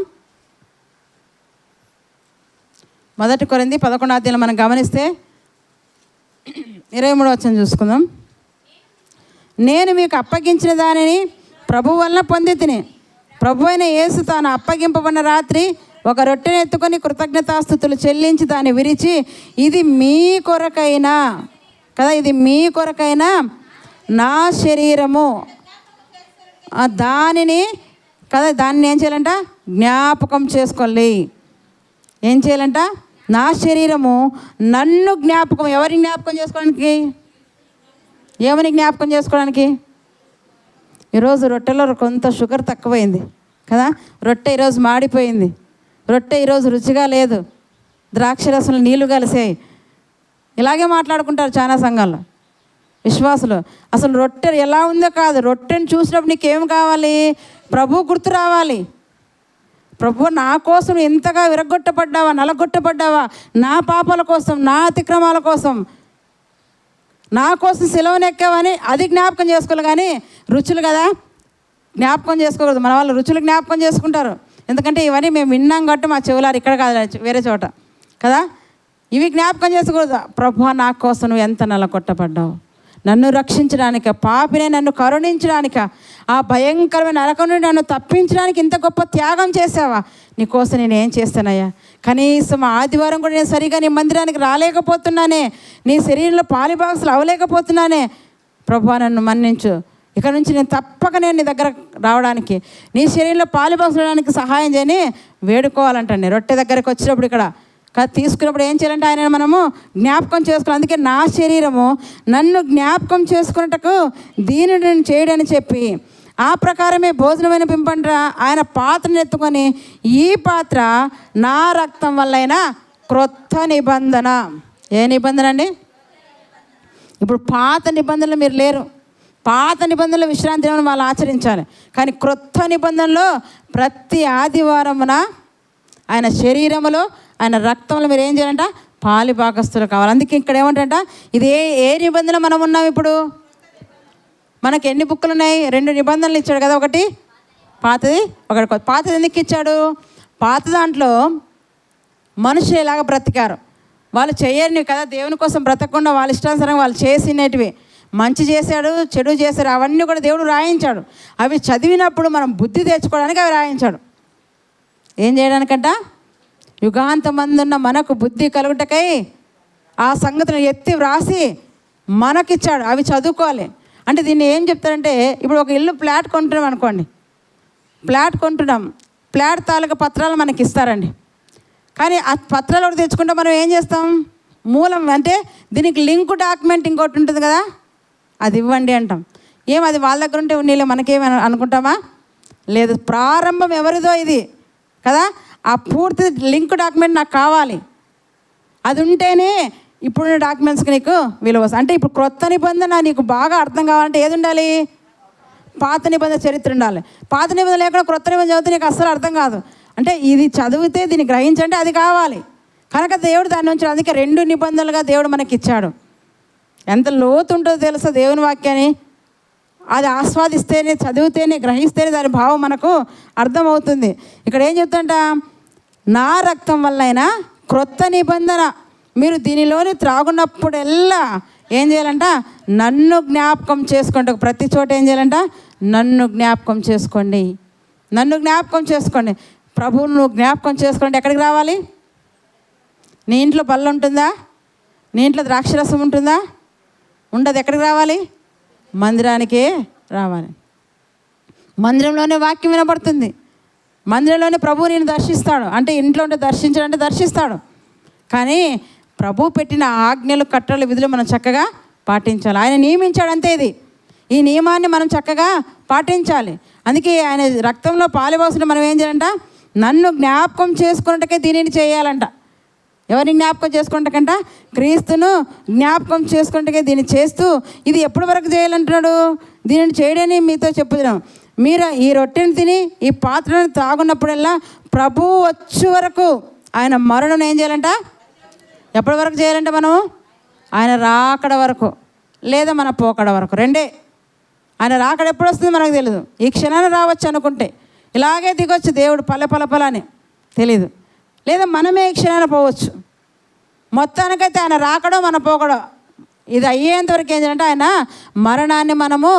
1 కొరింథీ 11 మనం గమనిస్తే 23 చూసుకుందాం. నేను మీకు అప్పగించిన దానిని ప్రభు వలన పొంది తిని, ప్రభు అయిన యేసు తాను అప్పగింపబడిన రాత్రి ఒక రొట్టెను ఎత్తుకొని కృతజ్ఞతాస్తుతులు చెల్లించి దాన్ని విరిచి, ఇది మీ కొరకైనా కదా, ఇది మీ కొరకైనా నా శరీరము, దానిని కదా, దాన్ని ఏం చేయాలంట? జ్ఞాపకం చేసుకోవాలి. ఏం చేయాలంట? నా శరీరము, నన్ను జ్ఞాపకం. ఎవరిని జ్ఞాపకం చేసుకోవడానికి? ఏమని జ్ఞాపకం చేసుకోవడానికి? ఈరోజు రొట్టెలో కొంత షుగర్ తక్కువైంది కదా, రొట్టె ఈరోజు మాడిపోయింది, రొట్టె ఈరోజు రుచిగా లేదు, ద్రాక్షరసంలో నీళ్లు కలిసాయి. ఇలాగే మాట్లాడుకుంటారు చాలా సంఘాల్లో విశ్వాసులు. అసలు రొట్టె ఎలా ఉందో కాదు, రొట్టెని చూసినప్పుడు నీకేం కావాలి? ప్రభు గుర్తు రావాలి. ప్రభు నా కోసం ఎంతగా విరగొట్టబడ్డావా, నలగొట్టబడ్డావా, నా పాపాల కోసం, నా అతిక్రమాల కోసం, నా కోసం సిలువనెక్కావని అది జ్ఞాపకం చేసుకోవాలి. కానీ రుచులు కదా జ్ఞాపకం చేసుకోకూడదు. మన వాళ్ళు రుచులు జ్ఞాపకం చేసుకుంటారు. ఎందుకంటే ఇవన్నీ మేము విన్నాం కాబట్టి మా చెవులారు ఇక్కడ కాదు, వేరే చోట కదా. ఇవి జ్ఞాపకం చేసుకోకూడదు. ప్రభు నా కోసం నువ్వు ఎంత నలగొట్టబడ్డావు, నన్ను రక్షించడానిక, పాపినే నన్ను కరుణించడానిక, ఆ భయంకరమైన నరకం నుండి నన్ను తప్పించడానికి ఇంత గొప్ప త్యాగం చేసావా? నీకోసం నేను ఏం చేస్తానయ్యా? కనీసం ఆదివారం కూడా నేను సరిగా నీ మందిరానికి రాలేకపోతున్నానే, నీ శరీరంలో పాలిభాగస్తులు అవ్వలేకపోతున్నానే. ప్రభువా నన్ను మన్నించు, ఇక నుంచి నేను తప్పక నేను నీ దగ్గర రావడానికి, నీ శరీరంలో పాలిభాగస్తులు అవడానికి సహాయం చేయని వేడుకోవాలంటండి. రొట్టె దగ్గరికి వచ్చినప్పుడు ఇక్కడ తీసుకున్నప్పుడు ఏం చేయాలంటే ఆయన మనము జ్ఞాపకం చేసుకోవాలి. అందుకే నా శరీరము నన్ను జ్ఞాపకం చేసుకున్నట్టుకు దీనిని చేయడని చెప్పి ఆ ప్రకారమే భోజనమైన పింపంట ఆయన పాత్రను ఎత్తుకొని, ఈ పాత్ర నా రక్తం వల్లైనా క్రొత్త నిబంధన. ఏ నిబంధన అండి? ఇప్పుడు పాత నిబంధనలు మీరు లేరు. పాత నిబంధనలు విశ్రాంతి దినం వాళ్ళు ఆచరించాలి. కానీ క్రొత్త నిబంధనలో ప్రతి ఆదివారమున ఆయన శరీరములో, ఆయన రక్తంలో మీరు ఏం చేయాలంట? పాలిభాగస్తులు కావాలి. అందుకే ఇక్కడ ఏమంటంట, ఇది ఏ నిబంధన మనం ఉన్నాం ఇప్పుడు? మనకి ఎన్ని బుక్కులు ఉన్నాయి? 2 నిబంధనలు ఇచ్చాడు కదా, ఒకటి పాతది, ఒకటి కొత్త. పాతది ఎందుకు ఇచ్చాడు? పాత దాంట్లో మనుషులు ఎలాగ బ్రతికారు, వాళ్ళు చేయనివి కదా, దేవుని కోసం బ్రతకకుండా వాళ్ళ ఇష్టానుసారంగా వాళ్ళు చేసినటివి. మంచి చేశాడు, చెడు చేశాడు, అవన్నీ కూడా దేవుడు రాయించాడు. అవి చదివినప్పుడు మనం బుద్ధి తెచ్చుకోవడానికి అవి రాయించాడు. ఏం చేయడానికంట? యుగాంతమందున్న మనకు బుద్ధి కలుగుటకై ఆ సంగతులను ఎత్తి వ్రాసి మనకిచ్చాడు. అవి చదువుకోవాలి. అంటే దీన్ని ఏం చెప్తారంటే, ఇప్పుడు ఒక ఇల్లు ఫ్లాట్ కొంటున్నాం అనుకోండి, ఫ్లాట్ తాలూకా పత్రాలు మనకి ఇస్తారండి. కానీ ఆ పత్రాలు ఒకటి తెచ్చుకుంటే మనం ఏం చేస్తాం? మూలం అంటే దీనికి లింక్ డాక్యుమెంట్ ఇంకోటి ఉంటుంది కదా, అది ఇవ్వండి అంటాం. అది వాళ్ళ దగ్గర ఉంటే ఉన్నీళ్ళు మనకేమి అనుకుంటామా? లేదు, ప్రారంభం ఎవరిదో ఇది కదా, ఆ పూర్తి లింక్ డాక్యుమెంట్ నాకు కావాలి. అది ఉంటేనే ఇప్పుడున్న డాక్యుమెంట్స్కి నీకు విలువ వస్తుంది. అంటే ఇప్పుడు క్రొత్త నిబంధన నీకు బాగా అర్థం కావాలంటే ఏది ఉండాలి? పాత నిబంధన చరిత్ర ఉండాలి. పాత నిబంధన లేకుండా క్రొత్త నిబంధన చదివితే నీకు అస్సలు అర్థం కాదు. అంటే ఇది చదివితే దీన్ని గ్రహించంటే అది కావాలి. కనుక దేవుడు దాని నుంచి, అందుకే 2 నిబంధనలుగా దేవుడు మనకి ఇచ్చాడు. ఎంత లోతు ఉంటుందో తెలుసా దేవుని వాక్యాన్ని? అది ఆస్వాదిస్తేనే, చదివితేనే, గ్రహిస్తేనే దాని భావం మనకు అర్థమవుతుంది. ఇక్కడ ఏం చెప్తుంట? నా రక్తం వల్లైనా క్రొత్త నిబంధన మీరు దీనిలోని త్రాగున్నప్పుడెల్లా ఏం చేయాలంట? నన్ను జ్ఞాపకం చేసుకోండి. ప్రతి చోట ఏం చేయాలంట? నన్ను జ్ఞాపకం చేసుకోండి, నన్ను జ్ఞాపకం చేసుకోండి. ప్రభువు నువ్వు జ్ఞాపకం చేసుకోండి. ఎక్కడికి రావాలి? నీ ఇంట్లో బల్ల ఉంటుందా? నీ ఇంట్లో ద్రాక్షరసం ఉంటుందా? ఉండదు. ఎక్కడికి రావాలి? మందిరానికే రావాలి. మందిరంలోనే వాక్యం వినబడుతుంది. మందిరంలోనే ప్రభువు నేను దర్శిస్తాడు. అంటే ఇంట్లో ఉంటే దర్శించాడంటే దర్శిస్తాడు. కానీ ప్రభు పెట్టిన ఆజ్ఞలు, కట్టడలు, విధులు మనం చక్కగా పాటించాలి. ఆయన నియమించాడు అంతే. ఈ నియమాన్ని మనం చక్కగా పాటించాలి. అందుకే ఆయన రక్తంలో పాలుపోసిన మనం ఏం చేయాలంట? నన్ను జ్ఞాపకం చేసుకున్నట్టుకే దీనిని చేయాలంట. ఎవరిని జ్ఞాపకం చేసుకుంటకంట? క్రీస్తును జ్ఞాపకం చేసుకుంటే దీన్ని చేస్తూ, ఇది ఎప్పటి వరకు చేయాలంటున్నాడు? దీనిని చేయడని మీతో చెప్పుతున్నాం. మీరు ఈ రొట్టెని తిని ఈ పాత్రను తాగున్నప్పుడల్లా ప్రభువు వచ్చే వరకు, ఆయన మరణం ఏం చేయాలంట? ఎప్పటి వరకు చేయాలంటే మనము? ఆయన రాకడ వరకు, లేదా మన పోకడ వరకు, రెండే. ఆయన రాకడ ఎప్పుడు వస్తుంది మనకు తెలియదు. ఈ క్షణాన్ని రావచ్చు అనుకుంటే ఇలాగే దిగొచ్చు దేవుడు పలపలపలని తెలీదు. లేదా మనమే ఈ క్షణాన్ని పోవచ్చు. మొత్తానికైతే ఆయన రాకడో మన పోకడో ఇది అయ్యేంతవరకు ఏం చేయాలంటే ఆయన మరణాన్ని మనము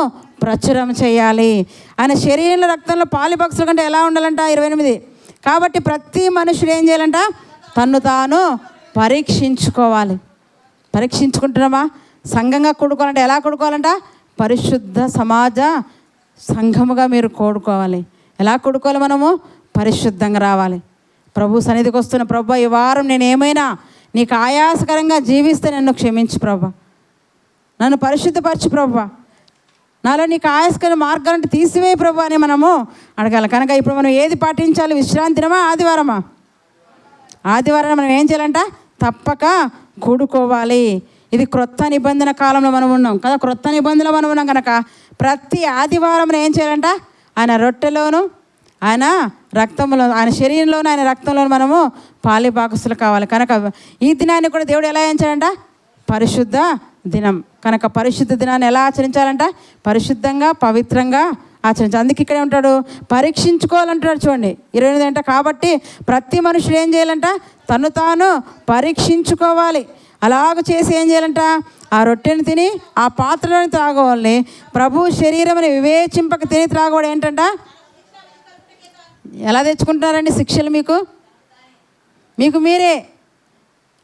ప్రచురం చేయాలి. ఆయన శరీరంలో రక్తంలో పాలిపక్షుల కంటే ఎలా ఉండాలంట? 28. కాబట్టి ప్రతి మనుషుడు ఏం చేయాలంట? తన్ను తాను పరీక్షించుకోవాలి. పరీక్షించుకుంటున్నామా? సంఘంగా కూడుకోవాలంటే ఎలా కూడుకోవాలంట? పరిశుద్ధ సమాజ సంఘముగా మీరు కూడుకోవాలి. ఎలా కూడుకోవాలి? మనము పరిశుద్ధంగా రావాలి. ప్రభు సన్నిధికి వస్తున్న, ప్రభు ఈ వారం నేను ఏమైనా నీకు ఆయాసకరంగా జీవిస్తే నన్ను క్షమించు ప్రభు, నన్ను పరిశుద్ధపరచు ప్రభు, నాలో నీకు ఆయాసకర మార్గాలంటే తీసివేయి ప్రభు అని మనము అడగాలి. కనుక ఇప్పుడు మనం ఏది పాటించాలి? విశ్రాంతి దినమా, ఆదివారమా? ఆదివారం మనం ఏం చేయాలంట? తప్పక కూడుకోవాలి. ఇది క్రొత్త నిబంధన కాలంలో మనం ఉన్నాం కదా, క్రొత్త నిబంధనలో మనం ఉన్నాం కనుక ప్రతి ఆదివారం ఏం చేయాలంట? ఆయన రొట్టెలోను, ఆయన రక్తంలో, ఆయన శరీరంలోను, ఆయన రక్తంలో మనము పాలిభాగస్తులు కావాలి. కనుక ఈ దినాన్ని కూడా దేవుడు ఎలా ఎంచాడంట? పరిశుద్ధ దినం. కనుక పరిశుద్ధ దినాన్ని ఎలా ఆచరించాలంట? పరిశుద్ధంగా, పవిత్రంగా ఆచరించాలి. అందుకే ఇక్కడే ఉంటాడు, పరీక్షించుకోవాలంటాడు. చూడండి 28 అంట. కాబట్టి ప్రతి మనుషుడు ఏం చేయాలంట? తను తాను పరీక్షించుకోవాలి. అలాగ చేసి ఏం చేయాలంట? ఆ రొట్టెని తిని ఆ పాత్రలోని త్రాగవాలని. ప్రభు శరీరమని వివేచింపక తిని త్రాగవాడు ఏంటంట? ఎలా తెచ్చుకుంటున్నారండి శిక్షలు? మీకు మీరే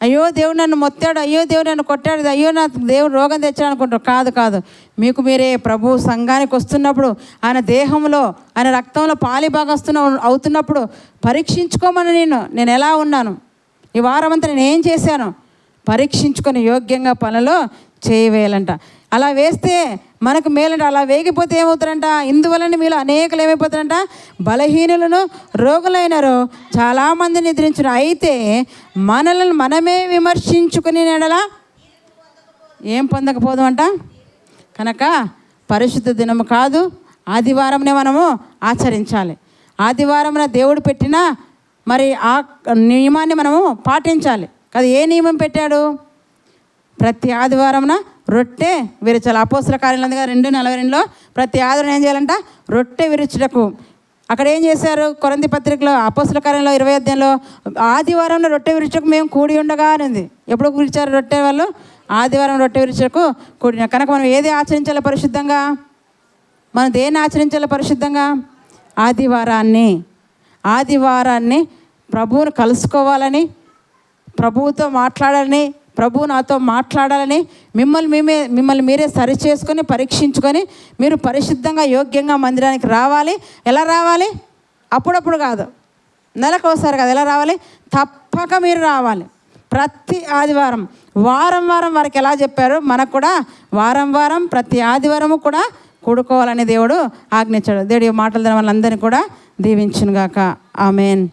అయ్యో దేవుడు నన్ను మొత్తాడు, అయ్యో దేవుడు నన్ను కొట్టాడు, అయ్యో నా దేవుడు రోగం తెచ్చాడు అనుకుంటారు. కాదు. మీకు మీరే ప్రభు సంఘానికి వస్తున్నప్పుడు, ఆయన దేహంలో, ఆయన రక్తంలో అవుతున్నప్పుడు పరీక్షించుకోమని నేను ఎలా ఉన్నాను, ఈ వారం అంతా నేను ఏం చేశాను పరీక్షించుకొని యోగ్యంగా పనులు చేయవేయాలంట. అలా వేస్తే మనకు మేలంట. అలా వేగిపోతే ఏమవుతారంట? ఇందువలన మీలో అనేకలు ఏమైపోతారంట? బలహీనులను, రోగులైనరు చాలామంది నిద్రించరు. అయితే మనల్ని మనమే విమర్శించుకుని నెడలా ఏం పొందకపోదు అంట. కనుక పరిశుద్ధ దినము కాదు, ఆదివారంనే మనము ఆచరించాలి. ఆదివారంన దేవుడు పెట్టిన మరి ఆ నియమాన్ని మనము పాటించాలి కదా. ఏ నియమం పెట్టాడు? ప్రతి ఆదివారంన రొట్టె విరచాలి. అపోస్తల కార్యాలు 2:42 ప్రతి ఆదివారం ఏం చేయాలంట? రొట్టె విరుచుటకు. అక్కడ ఏం చేశారు? కొరింథీ పత్రికలో, అపోస్తల కార్యంలో 20 అధ్యాయంలో ఆదివారంలో రొట్టె విరుచుటకు మేము కూడి ఉండగా అని ఉంది. ఎప్పుడు విరిచారు రొట్టె వాళ్ళు? ఆదివారం రొట్టె విరుచుటకు కూడిన. కనుక మనం ఏది ఆచరించాలి పరిశుద్ధంగా? మనం దేన్ని ఆచరించాలి పరిశుద్ధంగా? ఆదివారాన్ని ప్రభువును కలుసుకోవాలని, ప్రభువుతో మాట్లాడాలని, ప్రభువు నాతో మాట్లాడాలని, మిమ్మల్ని మీరే సరి చేసుకొని పరీక్షించుకొని మీరు పరిశుద్ధంగా యోగ్యంగా మందిరానికి రావాలి. ఎలా రావాలి? అప్పుడప్పుడు కాదు, నెలకోసారి కాదు. ఎలా రావాలి? తప్పక మీరు రావాలి. ప్రతి ఆదివారం, వారం వారికి ఎలా చెప్పారో మనకు కూడా వారం ప్రతి ఆదివారము కూడా కూడుకోవాలని దేవుడు ఆజ్ఞించాడు. దేవుడి మాటల ద్వారా వాళ్ళందరినీ కూడా దీవించునుగాక. ఆమేన్.